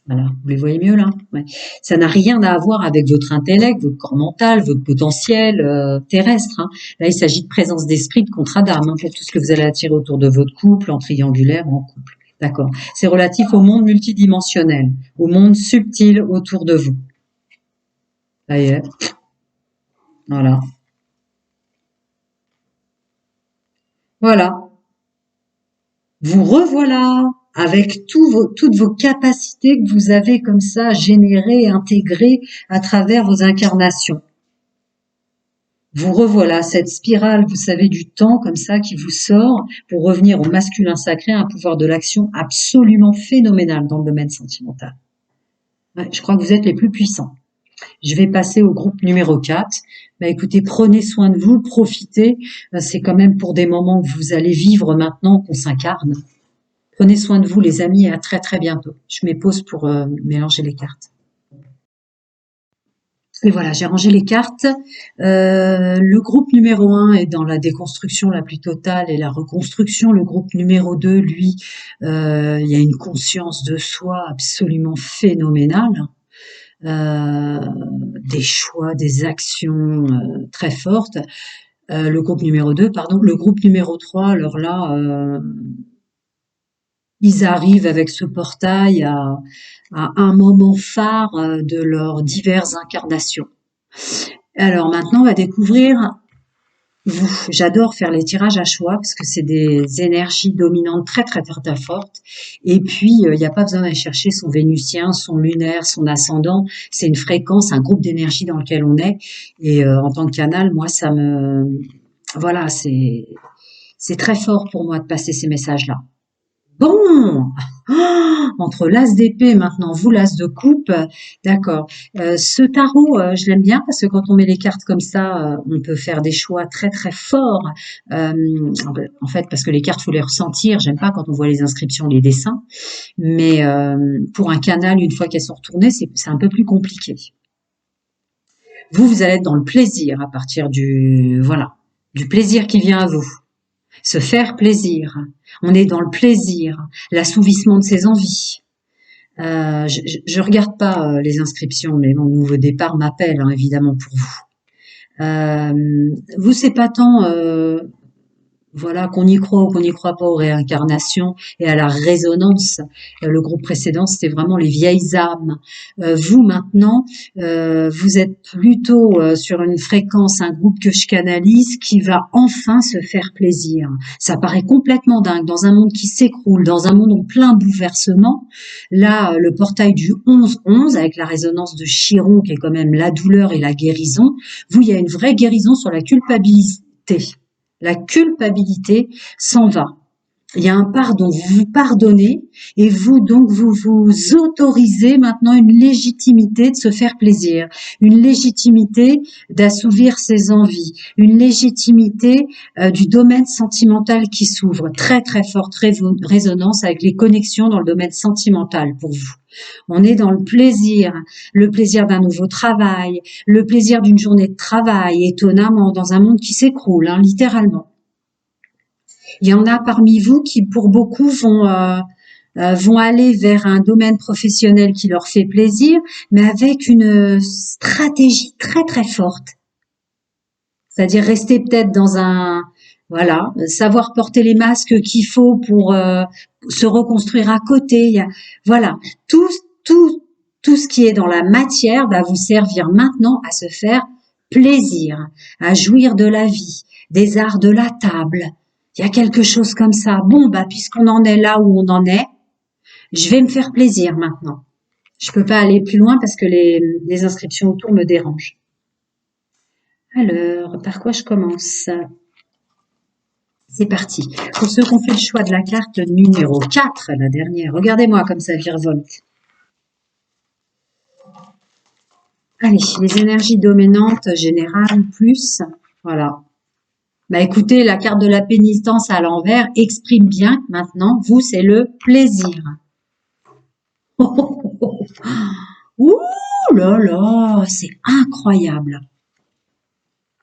Voilà, vous les voyez mieux là? Ouais. Ça n'a rien à voir avec votre intellect, votre corps mental, votre potentiel terrestre. Hein. Là, il s'agit de présence d'esprit, de contrat d'âme, hein, pour tout ce que vous allez attirer autour de votre couple, en triangulaire ou en couple. D'accord. C'est relatif au monde multidimensionnel, au monde subtil autour de vous. Ça y est. Voilà. Voilà. Vous revoilà avec toutes vos capacités que vous avez comme ça générées, intégrées à travers vos incarnations. Vous revoilà cette spirale, vous savez, du temps comme ça qui vous sort pour revenir au masculin sacré, un pouvoir de l'action absolument phénoménal dans le domaine sentimental. Ouais, je crois que vous êtes les plus puissants. Je vais passer au groupe numéro 4. Bah, écoutez, prenez soin de vous, profitez. C'est quand même pour des moments que vous allez vivre maintenant qu'on s'incarne. Prenez soin de vous, les amis, et à très très bientôt. Je me pose pour mélanger les cartes. Et voilà, j'ai rangé les cartes. Le groupe numéro 1 est dans la déconstruction la plus totale et la reconstruction. Le groupe numéro 2, lui, il y a une conscience de soi absolument phénoménale. Des choix, des actions très fortes. Le groupe numéro 2, pardon. Le groupe numéro 3, alors là, ils arrivent avec ce portail à un moment phare de leurs diverses incarnations. Alors maintenant, on va découvrir vous. J'adore faire les tirages à choix parce que c'est des énergies dominantes très très très, très fortes. Et puis, il n'y a pas besoin d'aller chercher son vénusien, son lunaire, son ascendant. C'est une fréquence, un groupe d'énergie dans lequel on est. Et en tant que canal, moi, ça me... Voilà, c'est très fort pour moi de passer ces messages-là. Bon, entre l'as d'épée maintenant, vous l'as de coupe, d'accord. Ce tarot, je l'aime bien parce que quand on met les cartes comme ça, on peut faire des choix très très forts. En fait, parce que les cartes, faut les ressentir. J'aime pas quand on voit les inscriptions, les dessins. Mais pour un canal, une fois qu'elles sont retournées, c'est un peu plus compliqué. Vous allez être dans le plaisir à partir du plaisir qui vient à vous. Se faire plaisir. On est dans le plaisir, l'assouvissement de ses envies. Je regarde pas les inscriptions, mais mon nouveau départ m'appelle, hein, évidemment, pour vous. Vous, c'est pas tant voilà, qu'on y croit ou qu'on n'y croit pas aux réincarnations et à la résonance. Le groupe précédent, c'était vraiment les vieilles âmes. Vous, maintenant, vous êtes plutôt sur une fréquence, un groupe que je canalise, qui va enfin se faire plaisir. Ça paraît complètement dingue. Dans un monde qui s'écroule, dans un monde en plein bouleversement, là, le portail du 11-11, avec la résonance de Chiron, qui est quand même la douleur et la guérison, vous, il y a une vraie guérison sur la culpabilité. La culpabilité s'en va. Il y a un pardon, vous vous pardonnez et vous donc vous vous autorisez maintenant une légitimité de se faire plaisir, une légitimité d'assouvir ses envies, une légitimité du domaine sentimental qui s'ouvre, très très forte résonance avec les connexions dans le domaine sentimental pour vous. On est dans le plaisir d'un nouveau travail, le plaisir d'une journée de travail, étonnamment, dans un monde qui s'écroule, hein, littéralement. Il y en a parmi vous qui, pour beaucoup, vont aller vers un domaine professionnel qui leur fait plaisir, mais avec une stratégie très très forte. C'est-à-dire rester peut-être dans Voilà, savoir porter les masques qu'il faut pour se reconstruire à côté. Voilà, tout, tout, tout ce qui est dans la matière va vous servir maintenant à se faire plaisir, à jouir de la vie, des arts de la table. Il y a quelque chose comme ça. Bon, bah, puisqu'on en est là où on en est, je vais me faire plaisir maintenant. Je peux pas aller plus loin parce que les inscriptions autour me dérangent. Alors, par quoi je commence? C'est parti. Pour ceux qui ont fait le choix de la carte numéro 4, la dernière, regardez-moi comme ça virevolte. Allez, les énergies dominantes générales plus, voilà. Bah écoutez, la carte de la pénitence à l'envers exprime bien que maintenant, vous, c'est le plaisir. Ouh là là, c'est incroyable.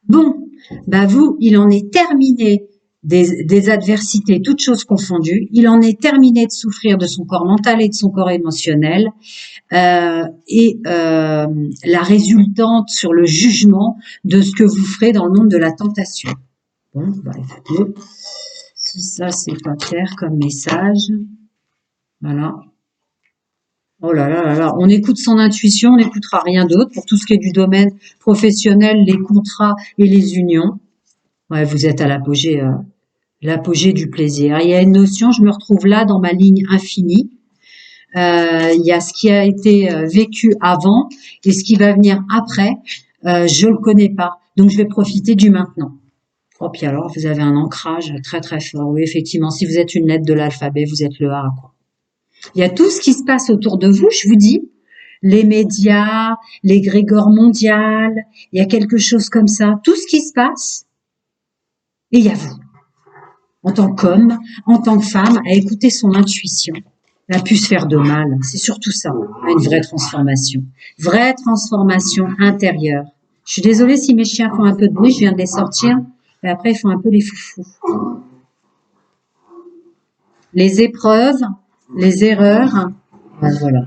Bon, bah vous, il en est terminé des adversités, toutes choses confondues. Il en est terminé de souffrir de son corps mental et de son corps émotionnel. La résultante sur le jugement de ce que vous ferez dans le monde de la tentation. Bon, bah écoutez, si ça c'est pas clair comme message, voilà. Oh là là là là, on écoute son intuition, on n'écoutera rien d'autre pour tout ce qui est du domaine professionnel, les contrats et les unions. Ouais, vous êtes à l'apogée du plaisir. Il y a une notion, je me retrouve là dans ma ligne infinie. Il y a ce qui a été vécu avant et ce qui va venir après. Je le connais pas, donc je vais profiter du maintenant. Oh, puis alors, vous avez un ancrage très très fort. Oui, effectivement, si vous êtes une lettre de l'alphabet, vous êtes le A, quoi. Il y a tout ce qui se passe autour de vous, je vous dis, les médias, l'égrégore mondial, il y a quelque chose comme ça, tout ce qui se passe, et il y a vous, en tant qu'homme, en tant que femme, à écouter son intuition. Elle a pu se faire de mal, c'est surtout ça, une vraie transformation intérieure. Je suis désolée si mes chiens font un peu de bruit, je viens de les sortir, et après ils font un peu les foufous. Les épreuves, les erreurs, ben voilà.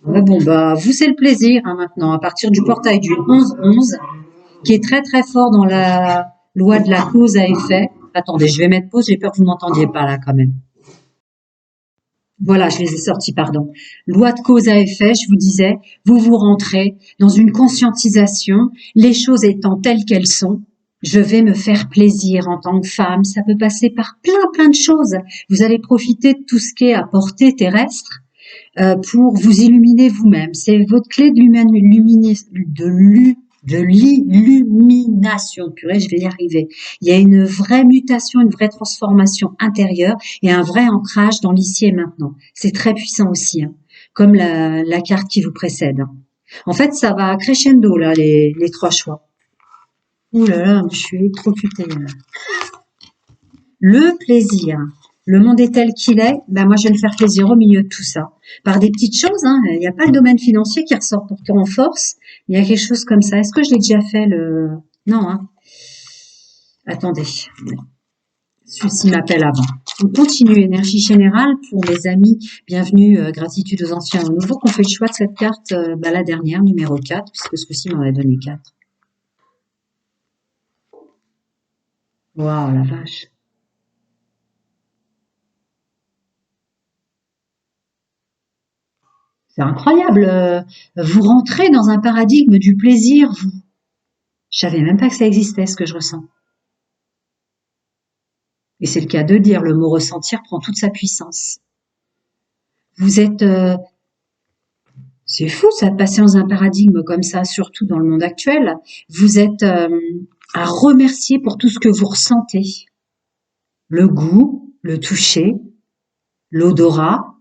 Ouais, bon, bah, vous, c'est le plaisir hein, maintenant, à partir du portail du 11-11, qui est très très fort dans la loi de la cause à effet. Attendez, je vais mettre pause, j'ai peur que vous m'entendiez pas là quand même. Voilà, je les ai sortis, pardon. Loi de cause à effet, je vous disais, vous rentrez dans une conscientisation, les choses étant telles qu'elles sont. Je vais me faire plaisir en tant que femme. Ça peut passer par plein de choses. Vous allez profiter de tout ce qui est à portée terrestre pour vous illuminer vous-même. C'est votre clé de l'illumination. Purée, je vais y arriver. Il y a une vraie mutation, une vraie transformation intérieure et un vrai ancrage dans l'ici et maintenant. C'est très puissant aussi, hein, comme la carte qui vous précède. En fait, ça va crescendo, là, les 3 choix. Ouh là là, je suis électrocutée. Le plaisir. Le monde est tel qu'il est, ben moi je vais me faire plaisir au milieu de tout ça. Par des petites choses, hein. Il n'y a pas le domaine financier qui ressort pourtant en force. Il y a quelque chose comme ça. Est-ce que je l'ai déjà fait le... Non, hein. Attendez. Celui-ci m'appelle avant. On continue, énergie générale pour mes amis. Bienvenue, gratitude aux anciens et aux nouveaux, qu'on fait le choix de cette carte, la dernière, numéro 4, puisque ce-ci m'en a donné 4. Waouh, la vache. C'est incroyable. Vous rentrez dans un paradigme du plaisir, vous. Je savais même pas que ça existait, ce que je ressens. Et c'est le cas de dire, le mot ressentir prend toute sa puissance. Vous êtes... c'est fou, ça, de passer dans un paradigme comme ça, surtout dans le monde actuel. Vous êtes à remercier pour tout ce que vous ressentez. Le goût, le toucher, l'odorat,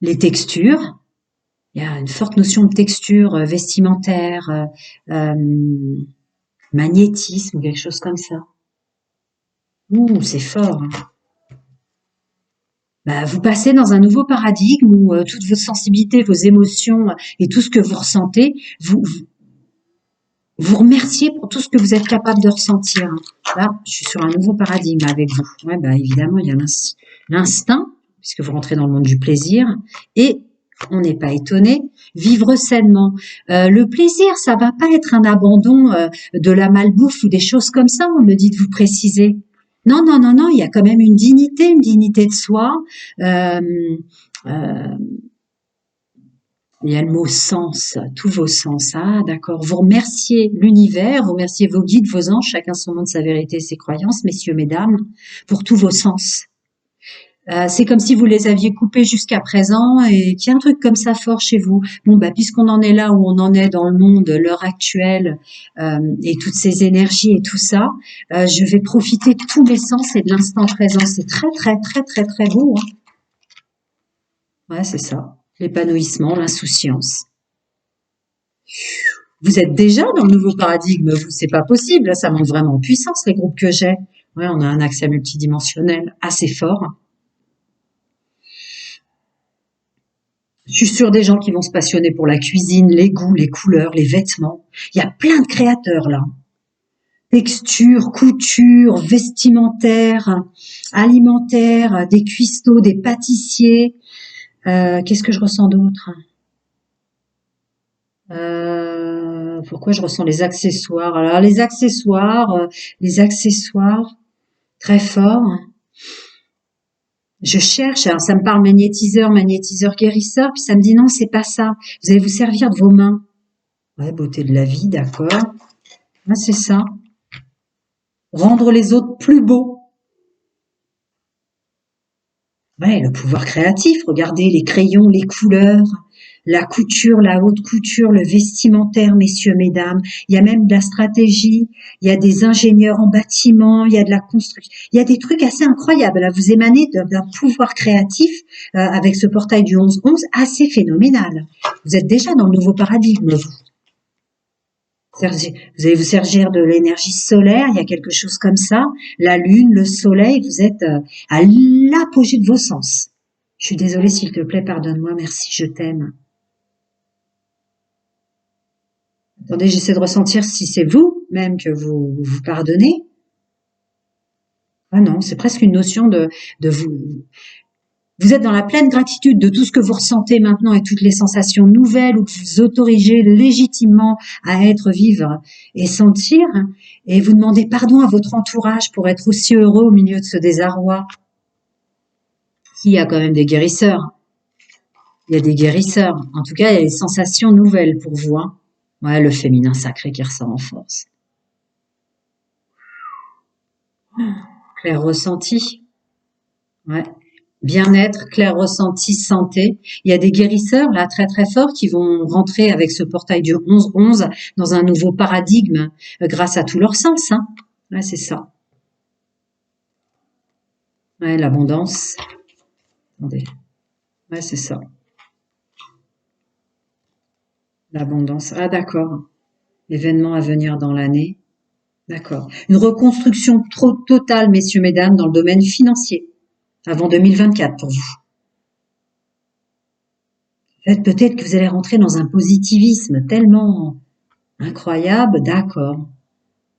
les textures. Il y a une forte notion de texture vestimentaire, magnétisme, quelque chose comme ça. Ouh, c'est fort. Hein. Bah, vous passez dans un nouveau paradigme où toutes vos sensibilités, vos émotions et tout ce que vous ressentez, vous remerciez pour tout ce que vous êtes capable de ressentir. Hein. Là, je suis sur un nouveau paradigme avec vous. Ouais, bah, évidemment, il y a l'instinct, puisque vous rentrez dans le monde du plaisir, et On n'est pas étonné. Vivre sainement. Le plaisir, ça va pas être un abandon de la malbouffe ou des choses comme ça, on me dit de vous préciser. Non, non, non, non, il y a quand même une dignité de soi. Euh, euh, il y a le mot sens, tous vos sens. Ah, d'accord. Vous remerciez l'univers, vous remerciez vos guides, vos anges, chacun son monde, sa vérité, ses croyances, messieurs, mesdames, pour tous vos sens. C'est comme si vous les aviez coupés jusqu'à présent et qu'il y a un truc comme ça fort chez vous. Bon, bah, puisqu'on en est là où on en est dans le monde, l'heure actuelle, et toutes ces énergies et tout ça, je vais profiter de tous mes sens et de l'instant présent. C'est très, très, très, très, très beau, hein. Ouais, c'est ça. L'épanouissement, l'insouciance. Vous êtes déjà dans le nouveau paradigme, vous, c'est pas possible. Là, ça monte vraiment en puissance, les groupes que j'ai. Ouais, on a un accès multidimensionnel assez fort. Je suis sûre des gens qui vont se passionner pour la cuisine, les goûts, les couleurs, les vêtements. Il y a plein de créateurs là. Texture, couture, vestimentaire, alimentaire, des cuistots, des pâtissiers. Qu'est-ce que je ressens d'autre? Pourquoi je ressens les accessoires? Alors les accessoires, très fort. Je cherche, alors ça me parle magnétiseur guérisseur, puis ça me dit non, c'est pas ça. Vous allez vous servir de vos mains. Ouais, beauté de la vie, d'accord. Ouais, c'est ça. Rendre les autres plus beaux. Ouais, le pouvoir créatif, regardez les crayons, les couleurs, la couture, la haute couture, le vestimentaire, messieurs, mesdames. Il y a même de la stratégie, il y a des ingénieurs en bâtiment, il y a de la construction. Il y a des trucs assez incroyables. Là, vous émanez d'un pouvoir créatif avec ce portail du 11-11 assez phénoménal. Vous êtes déjà dans le nouveau paradigme, vous. Vous allez vous servir de l'énergie solaire, il y a quelque chose comme ça. La lune, le soleil, vous êtes à l'apogée de vos sens. Je suis désolée, s'il te plaît, pardonne-moi, merci, je t'aime. Attendez, j'essaie de ressentir si c'est vous même que vous pardonnez. Ah non, c'est presque une notion de vous. Vous êtes dans la pleine gratitude de tout ce que vous ressentez maintenant et toutes les sensations nouvelles ou que vous autorisez légitimement à être, vivre et sentir. Et vous demandez pardon à votre entourage pour être aussi heureux au milieu de ce désarroi. Il y a quand même des guérisseurs. Il y a des guérisseurs. En tout cas, il y a des sensations nouvelles pour vous, hein. Ouais, le féminin sacré qui ressort en force. Clair ressenti. Ouais. Bien-être, clair ressenti, santé. Il y a des guérisseurs là très très forts qui vont rentrer avec ce portail du 11-11 dans un nouveau paradigme grâce à tous leurs sens, hein. Ouais, c'est ça. Ouais, l'abondance. Attendez. Ouais, c'est ça. L'abondance. Ah, d'accord. Événement à venir dans l'année. D'accord. Une reconstruction trop totale, messieurs, mesdames, dans le domaine financier avant 2024 pour vous. Peut-être que vous allez rentrer dans un positivisme tellement incroyable, d'accord.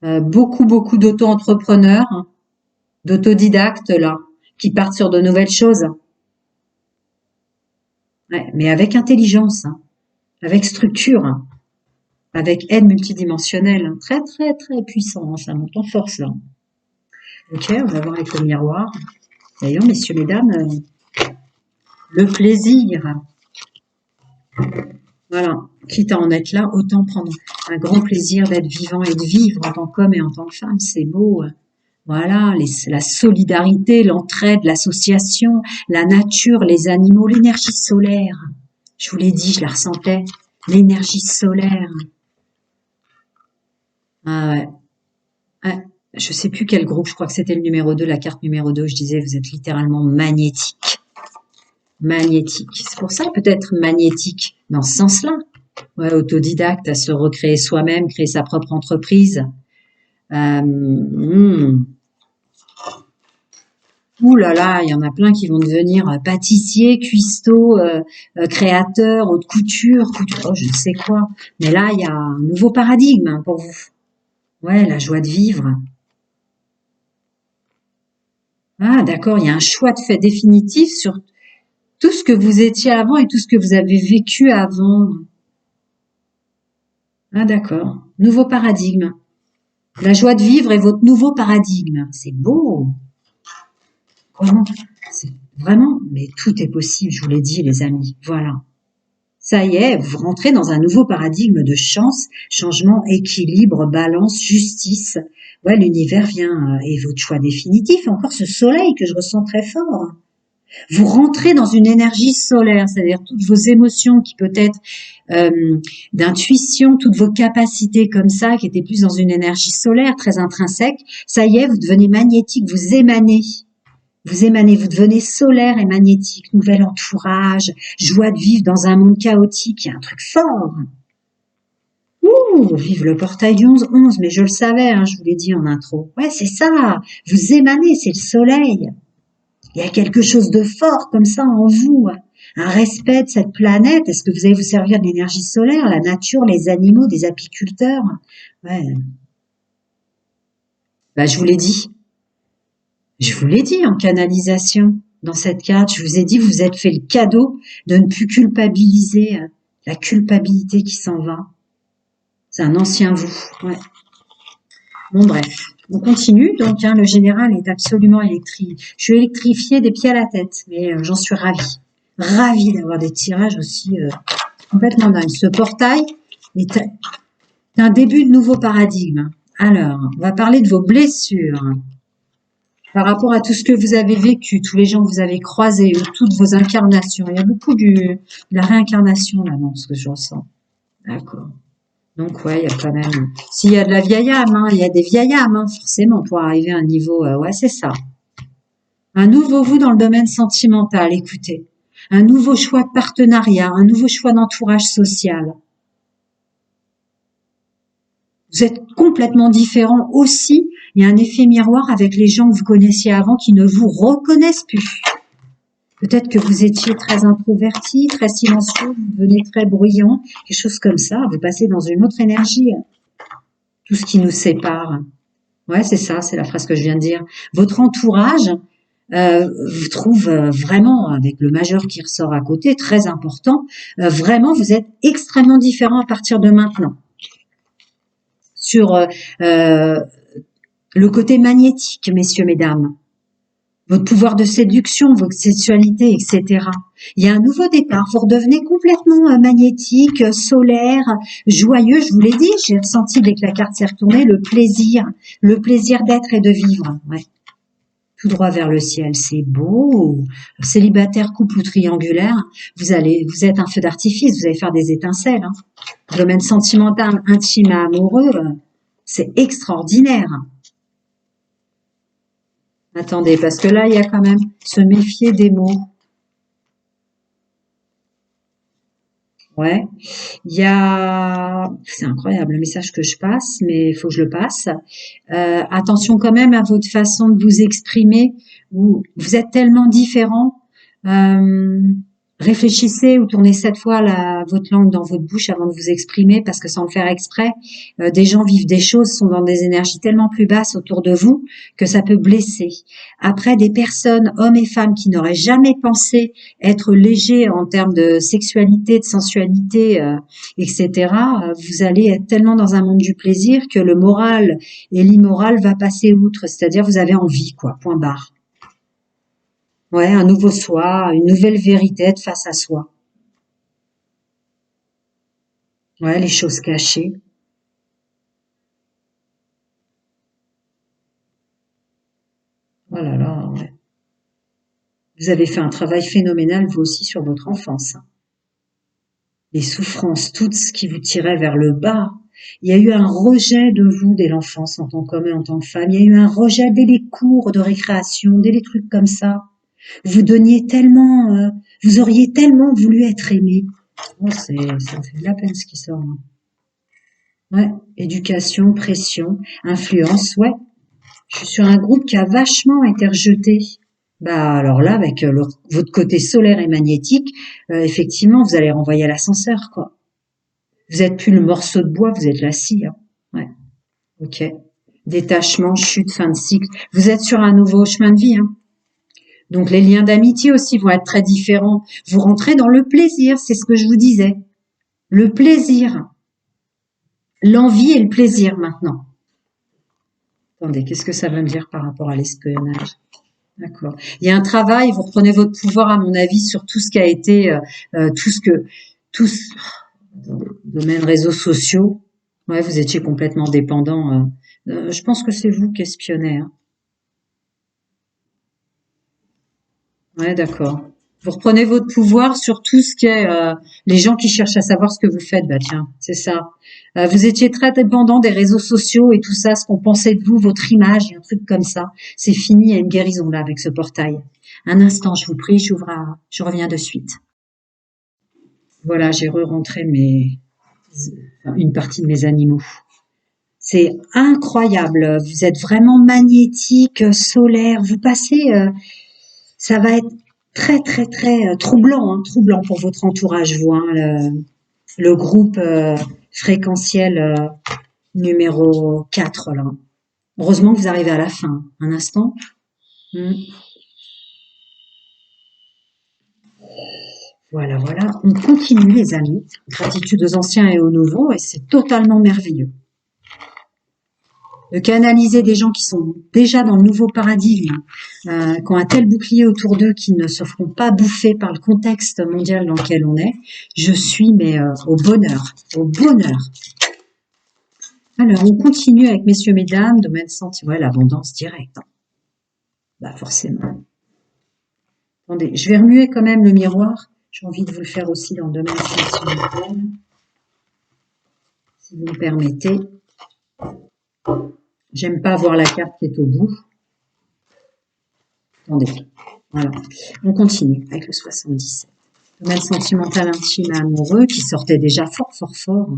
Beaucoup, beaucoup d'auto-entrepreneurs, hein, d'autodidactes là, qui partent sur de nouvelles choses. Ouais, mais avec intelligence, hein, avec structure, hein, avec aide multidimensionnelle, hein. Très, très, très puissant, hein, ça monte en force là. Ok, on va voir avec le miroir. D'ailleurs, messieurs, mesdames, le plaisir. Voilà, quitte à en être là, autant prendre un grand plaisir d'être vivant et de vivre en tant qu'homme et en tant que femme, c'est beau. Voilà, la solidarité, l'entraide, l'association, la nature, les animaux, l'énergie solaire. Je vous l'ai dit, je la ressentais. L'énergie solaire. Ah ouais. Ouais. Je sais plus quel groupe, je crois que c'était le numéro 2, la carte numéro 2, je disais, vous êtes littéralement magnétique. Magnétique. C'est pour ça peut-être magnétique, dans ce sens-là. Ouais, autodidacte, à se recréer soi-même, créer sa propre entreprise. Ouh là là, il y en a plein qui vont devenir pâtissiers, cuistots, créateurs, haute couture, oh, je ne sais quoi. Mais là, il y a un nouveau paradigme hein, pour vous. Ouais, la joie de vivre. Ah, d'accord, il y a un choix de fait définitif sur tout ce que vous étiez avant et tout ce que vous avez vécu avant. Ah d'accord. Nouveau paradigme. La joie de vivre est votre nouveau paradigme. C'est beau. Comment? C'est vraiment, mais tout est possible, je vous l'ai dit, les amis. Voilà. Ça y est, vous rentrez dans un nouveau paradigme de chance, changement, équilibre, balance, justice. Ouais, l'univers vient et votre choix définitif. Encore ce soleil que je ressens très fort. Vous rentrez dans une énergie solaire, c'est-à-dire toutes vos émotions qui peut être d'intuition, toutes vos capacités comme ça, qui étaient plus dans une énergie solaire, très intrinsèque. Ça y est, vous devenez magnétique, vous émanez. Vous émanez, vous devenez solaire et magnétique, nouvel entourage, joie de vivre dans un monde chaotique, il y a un truc fort. Ouh, vive le portail du 11-11, mais je le savais, hein, je vous l'ai dit en intro. Ouais, c'est ça, vous émanez, c'est le soleil. Il y a quelque chose de fort comme ça en vous, un respect de cette planète. Est-ce que vous allez vous servir de l'énergie solaire, la nature, les animaux, des apiculteurs? Ouais, bah, je vous l'ai dit. Je vous l'ai dit en canalisation, dans cette carte, je vous ai dit, vous vous êtes fait le cadeau de ne plus culpabiliser, la culpabilité qui s'en va. C'est un ancien vous, ouais. Bon bref, on continue, donc le général est absolument électrifié. Je suis électrifiée des pieds à la tête, mais j'en suis ravie. Ravie d'avoir des tirages aussi complètement dingues. Ce portail est un début de nouveau paradigme. Alors, on va parler de vos blessures. Par rapport à tout ce que vous avez vécu, tous les gens que vous avez croisés, toutes vos incarnations. Il y a beaucoup de la réincarnation là, dans ce que je ressens. D'accord. Donc ouais, il y a quand même... S'il y a de la vieille âme, hein, il y a des vieilles âmes, hein, forcément, pour arriver à un niveau... ouais, c'est ça. Un nouveau vous dans le domaine sentimental, écoutez. Un nouveau choix de partenariat, un nouveau choix d'entourage social. Vous êtes complètement différent aussi. Il y a un effet miroir avec les gens que vous connaissiez avant qui ne vous reconnaissent plus. Peut-être que vous étiez très introverti, très silencieux, vous devenez très bruyant, quelque chose comme ça. Vous passez dans une autre énergie. Tout ce qui nous sépare. Ouais, c'est ça, c'est la phrase que je viens de dire. Votre entourage vous trouve vraiment, avec le majeur qui ressort à côté, très important, vraiment vous êtes extrêmement différent à partir de maintenant. Sur le côté magnétique, messieurs, mesdames, votre pouvoir de séduction, votre sexualité, etc. Il y a un nouveau départ, vous redevenez complètement magnétique, solaire, joyeux, je vous l'ai dit, j'ai ressenti dès que la carte s'est retournée, le plaisir d'être et de vivre, ouais. Tout droit vers le ciel, c'est beau. Célibataire, couple ou triangulaire, vous êtes un feu d'artifice, vous allez faire des étincelles. Hein. Domaine sentimental, intime, amoureux, c'est extraordinaire. Attendez, parce que là, il y a quand même se méfier des mots. Ouais, il y a... C'est incroyable le message que je passe, mais il faut que je le passe. Attention quand même à votre façon de vous exprimer. Vous êtes tellement différents. Réfléchissez ou tournez 7 fois votre langue dans votre bouche avant de vous exprimer, parce que sans le faire exprès, des gens vivent des choses, sont dans des énergies tellement plus basses autour de vous que ça peut blesser. Après, des personnes, hommes et femmes, qui n'auraient jamais pensé être légers en termes de sexualité, de sensualité, etc., vous allez être tellement dans un monde du plaisir que le moral et l'immoral va passer outre, c'est-à-dire vous avez envie, quoi, point barre. Ouais, un nouveau soi, une nouvelle vérité, être face à soi. Ouais, les choses cachées. Oh là là, ouais. Vous avez fait un travail phénoménal, vous aussi, sur votre enfance. Les souffrances, tout ce qui vous tirait vers le bas. Il y a eu un rejet de vous dès l'enfance en tant qu'homme et en tant que femme. Il y a eu un rejet dès les cours de récréation, dès les trucs comme ça. Vous donniez tellement, vous auriez tellement voulu être aimé. Oh, ça me fait de la peine ce qui sort. Hein. Ouais, éducation, pression, influence, ouais. Je suis sur un groupe qui a vachement été rejeté. Bah alors là, avec votre côté solaire et magnétique, effectivement, vous allez renvoyer à l'ascenseur, quoi. Vous êtes plus le morceau de bois, vous êtes la scie. Hein. Ouais, ok. Détachement, chute, fin de cycle. Vous êtes sur un nouveau chemin de vie. Hein. Donc les liens d'amitié aussi vont être très différents. Vous rentrez dans le plaisir, c'est ce que je vous disais. Le plaisir. L'envie et le plaisir maintenant. Attendez, qu'est-ce que ça veut me dire par rapport à l'espionnage? D'accord. Il y a un travail, vous reprenez votre pouvoir, à mon avis, sur tout ce qui a été, tout ce, domaine réseaux sociaux. Ouais, vous étiez complètement dépendant. Je pense que c'est vous qui espionnez, hein. Ouais, d'accord. Vous reprenez votre pouvoir sur tout ce qui est les gens qui cherchent à savoir ce que vous faites. Bah tiens, c'est ça. Vous étiez très dépendant des réseaux sociaux et tout ça, ce qu'on pensait de vous, votre image et un truc comme ça. C'est fini, il y a une guérison là avec ce portail. Un instant, je vous prie, je reviens de suite. Voilà, j'ai re-rentré une partie de mes animaux. C'est incroyable. Vous êtes vraiment magnétique, solaire. Vous passez, ça va être très très très troublant, hein, troublant pour votre entourage, vous, hein, le groupe fréquentiel numéro 4 là. Heureusement que vous arrivez à la fin. Un instant. Hmm. Voilà, voilà. On continue les amis. Gratitude aux anciens et aux nouveaux et c'est totalement merveilleux. De canaliser des gens qui sont déjà dans le nouveau paradigme, qui ont un tel bouclier autour d'eux, qui ne se feront pas bouffer par le contexte mondial dans lequel on est. Je suis mais au bonheur, au bonheur. Alors, on continue avec messieurs, mesdames, domaine sentiment, ouais, l'abondance directe. Hein. Bah forcément. Attendez, je vais remuer quand même le miroir. J'ai envie de vous le faire aussi dans le domaine sentimental, si vous me permettez. J'aime pas voir la carte qui est au bout. Attendez, voilà. On continue avec le 77. Domaine sentimental, intime et amoureux qui sortait déjà fort, fort, fort.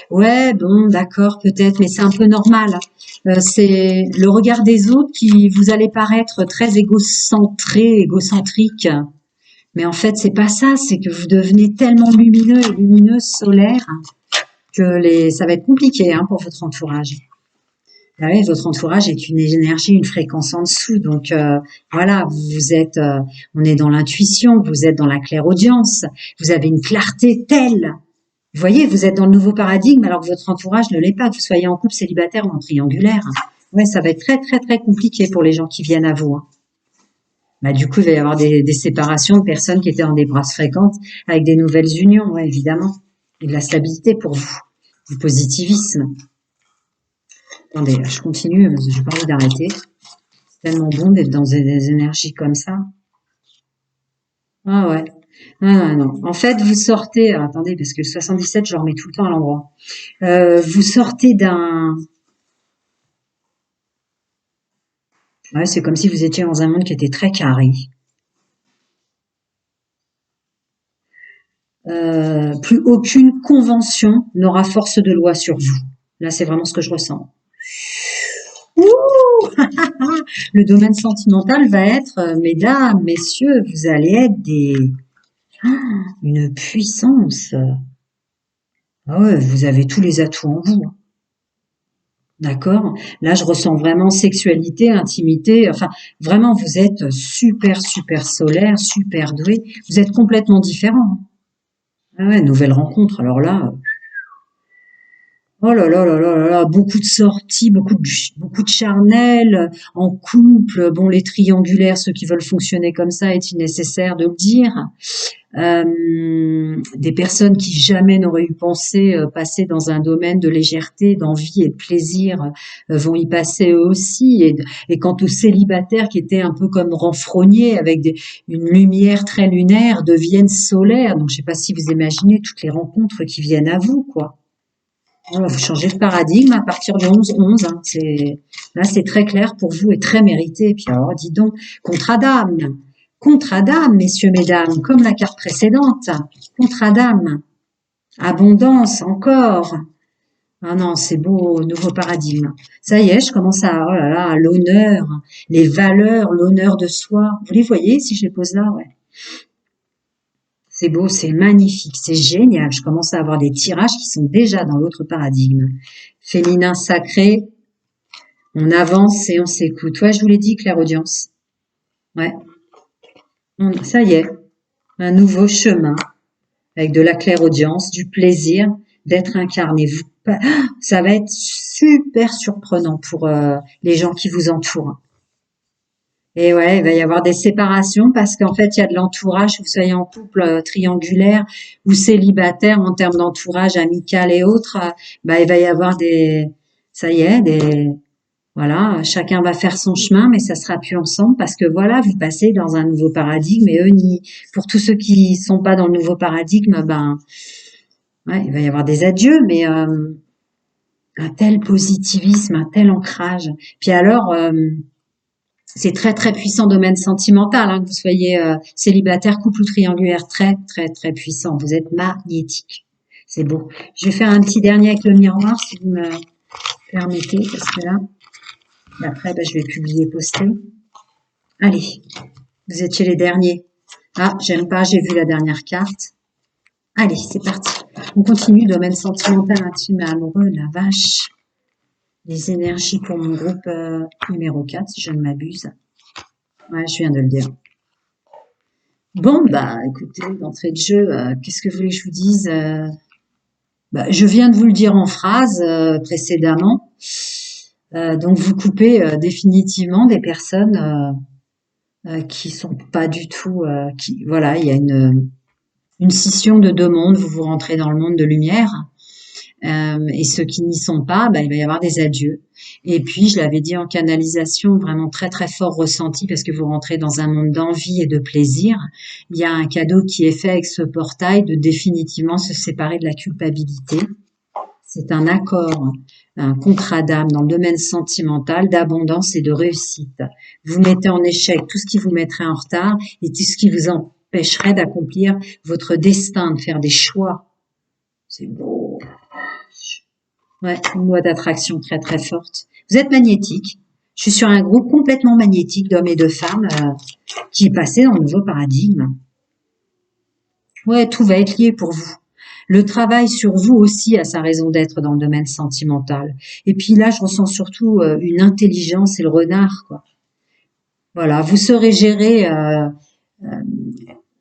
Ouais, bon, d'accord, peut-être, mais c'est un peu normal. C'est le regard des autres qui vous allez paraître très égocentré, égocentrique. Mais en fait, c'est pas ça, c'est que vous devenez tellement lumineux et lumineuse, solaire, que ça va être compliqué hein, pour votre entourage. Ah oui, votre entourage est une énergie, une fréquence en dessous. Donc voilà, vous êtes, on est dans l'intuition, vous êtes dans la clairaudience, vous avez une clarté telle. Vous voyez, vous êtes dans le nouveau paradigme alors que votre entourage ne l'est pas, que vous soyez en couple célibataire ou en triangulaire. Ouais, ça va être très très très compliqué pour les gens qui viennent à vous. Hein. Bah, du coup, il va y avoir des séparations de personnes qui étaient en des brasses fréquentes avec des nouvelles unions, ouais, évidemment. Et de la stabilité pour vous, du positivisme. Attendez, je continue, parce que j'ai pas envie d'arrêter. C'est tellement bon d'être dans des énergies comme ça. Ah ouais. Ah non. En fait, vous sortez, attendez, parce que le 77, je le remets tout le temps à l'endroit. Vous sortez d'un... Ouais, c'est comme si vous étiez dans un monde qui était très carré. Plus aucune convention n'aura force de loi sur vous. Là, c'est vraiment ce que je ressens. Ouh le domaine sentimental va être, mesdames, messieurs, vous allez être une puissance. Ah ouais, vous avez tous les atouts en vous. Hein. D'accord? Là, je ressens vraiment sexualité, intimité. Enfin, vraiment, vous êtes super, super solaire, super doué. Vous êtes complètement différent. Hein. Ah ouais, nouvelle rencontre. Alors là, oh là là là là là là, beaucoup de sorties, beaucoup de charnel, en couple. Bon, les triangulaires, ceux qui veulent fonctionner comme ça, est-il nécessaire de le dire? Des personnes qui jamais n'auraient eu pensé passer dans un domaine de légèreté, d'envie et de plaisir vont y passer eux aussi. Et quant aux célibataires qui étaient un peu comme renfrognés avec une lumière très lunaire, deviennent solaires. Donc je sais pas si vous imaginez toutes les rencontres qui viennent à vous, quoi. Voilà, vous changez de paradigme à partir du 11-11. Hein. Là, c'est très clair pour vous et très mérité. Et puis alors, dis donc, contre Adam, messieurs, mesdames, comme la carte précédente. Contre Adam, abondance encore. Ah non, c'est beau, nouveau paradigme. Ça y est, je commence oh là là, l'honneur, les valeurs, l'honneur de soi. Vous les voyez si je les pose là, ouais. C'est beau, c'est magnifique, c'est génial. Je commence à avoir des tirages qui sont déjà dans l'autre paradigme. Féminin sacré, On avance et on s'écoute. Ouais, je vous l'ai dit, clairaudience. Ouais, ça y est, un nouveau chemin avec de la clairaudience, du plaisir d'être incarné. Ça va être super surprenant pour les gens qui vous entourent. Et ouais, il va y avoir des séparations parce qu'en fait, il y a de l'entourage, que vous soyez en couple triangulaire ou célibataire en termes d'entourage amical et autres, bah, il va y avoir ça y est, voilà, chacun va faire son chemin, mais ça sera plus ensemble parce que voilà, vous passez dans un nouveau paradigme et eux, pour tous ceux qui sont pas dans le nouveau paradigme, ben, ouais, il va y avoir des adieux, mais un tel positivisme, un tel ancrage. Puis alors, c'est très très puissant domaine sentimental, hein, que vous soyez célibataire, couple ou triangulaire, très très très puissant. Vous êtes magnétique. C'est beau. Je vais faire un petit dernier avec le miroir, si vous me permettez, parce que là, après, ben, je vais publier, poster. Allez, vous étiez les derniers. Ah, j'aime pas, j'ai vu la dernière carte. Allez, c'est parti. On continue, domaine sentimental, intime et amoureux, la vache. Les énergies pour mon groupe numéro 4, si je ne m'abuse. Ouais, je viens de le dire. Bon, bah, écoutez, d'entrée de jeu, qu'est-ce que vous voulez que je vous dise bah, je viens de vous le dire en phrase précédemment. Donc, vous coupez définitivement des personnes qui sont pas du tout... voilà, il y a une scission de deux mondes. Vous rentrez dans le monde de lumière. Et ceux qui n'y sont pas, bah, il va y avoir des adieux. Et puis, je l'avais dit en canalisation, vraiment très très fort ressenti parce que vous rentrez dans un monde d'envie et de plaisir. Il y a un cadeau qui est fait avec ce portail de définitivement se séparer de la culpabilité. C'est un accord, un contrat d'âme dans le domaine sentimental d'abondance et de réussite. Vous mettez en échec tout ce qui vous mettrait en retard et tout ce qui vous empêcherait d'accomplir votre destin, de faire des choix. C'est beau. Ouais, une loi d'attraction très très forte. Vous êtes magnétique. Je suis sur un groupe complètement magnétique d'hommes et de femmes qui est passé dans le nouveau paradigme. Ouais, tout va être lié pour vous. Le travail sur vous aussi a sa raison d'être dans le domaine sentimental. Et puis là, je ressens surtout une intelligence et le renard, quoi. Voilà, vous saurez gérer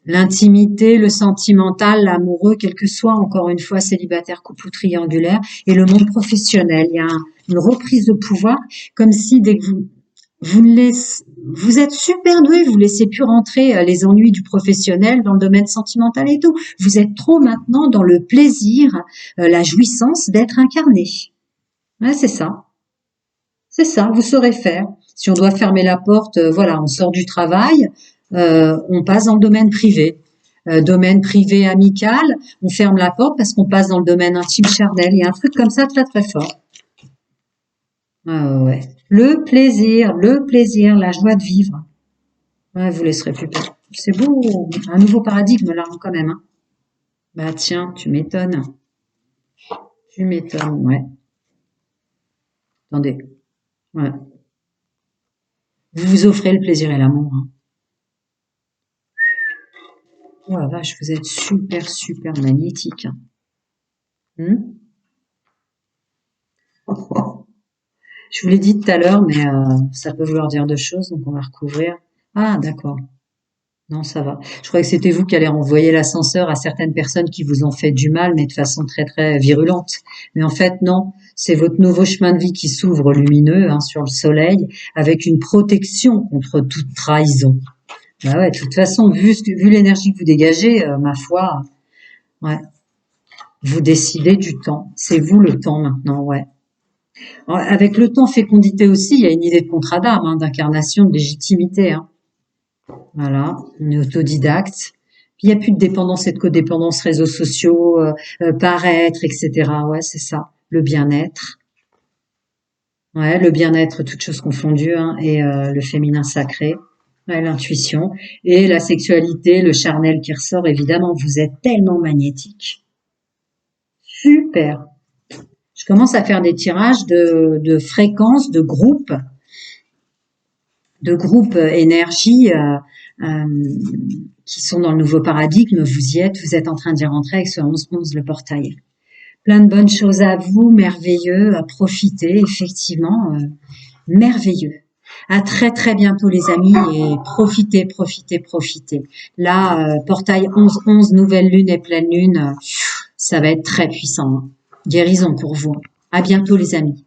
l'intimité, le sentimental, l'amoureux, quel que soit, encore une fois, célibataire, couple ou triangulaire, et le monde professionnel. Il y a une reprise de pouvoir, comme si dès que vous êtes super doué, vous laissez plus rentrer les ennuis du professionnel dans le domaine sentimental et tout. Vous êtes trop maintenant dans le plaisir, la jouissance d'être incarné. Ouais, c'est ça. C'est ça, vous saurez faire. Si on doit fermer la porte, voilà, on sort du travail, on passe dans le domaine privé. Domaine privé amical, on ferme la porte parce qu'on passe dans le domaine intime charnel. Il y a un truc comme ça très très fort. Ah ouais. Le plaisir, la joie de vivre. Ouais, vous laisserez plus peur. C'est beau, un nouveau paradigme là quand même. Hein. Bah tiens, tu m'étonnes. Tu m'étonnes, ouais. Attendez. Ouais. Vous vous offrez le plaisir et l'amour. Hein. Oh la vache, vous êtes super, super magnétique. Hein. Je vous l'ai dit tout à l'heure, mais ça peut vouloir dire deux choses, donc on va recouvrir. Ah, d'accord. Non, ça va. Je croyais que c'était vous qui allez renvoyer l'ascenseur à certaines personnes qui vous ont fait du mal, mais de façon très, très virulente. Mais en fait, non. C'est votre nouveau chemin de vie qui s'ouvre lumineux hein, sur le soleil, avec une protection contre toute trahison. Bah ouais, de toute façon, vu l'énergie que vous dégagez, ma foi, ouais, vous décidez du temps. C'est vous le temps maintenant, ouais. Alors, avec le temps, fécondité aussi, il y a une idée de contrat d'âme, hein, d'incarnation, de légitimité. Hein. Voilà, on est autodidacte. Puis il n'y a plus de dépendance et de codépendance, réseaux sociaux, paraître, etc. Ouais, c'est ça, le bien-être. Ouais, le bien-être, toutes choses confondues, hein, et le féminin sacré, ouais, l'intuition, et la sexualité, le charnel qui ressort, évidemment, vous êtes tellement magnétique. Super. Je commence à faire des tirages de fréquences, de groupes énergie qui sont dans le nouveau paradigme. Vous êtes en train d'y rentrer avec ce 11-11, le portail. Plein de bonnes choses à vous, merveilleux, à profiter, effectivement. merveilleux. À très très bientôt les amis et profitez, profitez, profitez. Là, portail 11-11, nouvelle lune et pleine lune, ça va être très puissant, hein. Guérison pour vous. À bientôt les amis.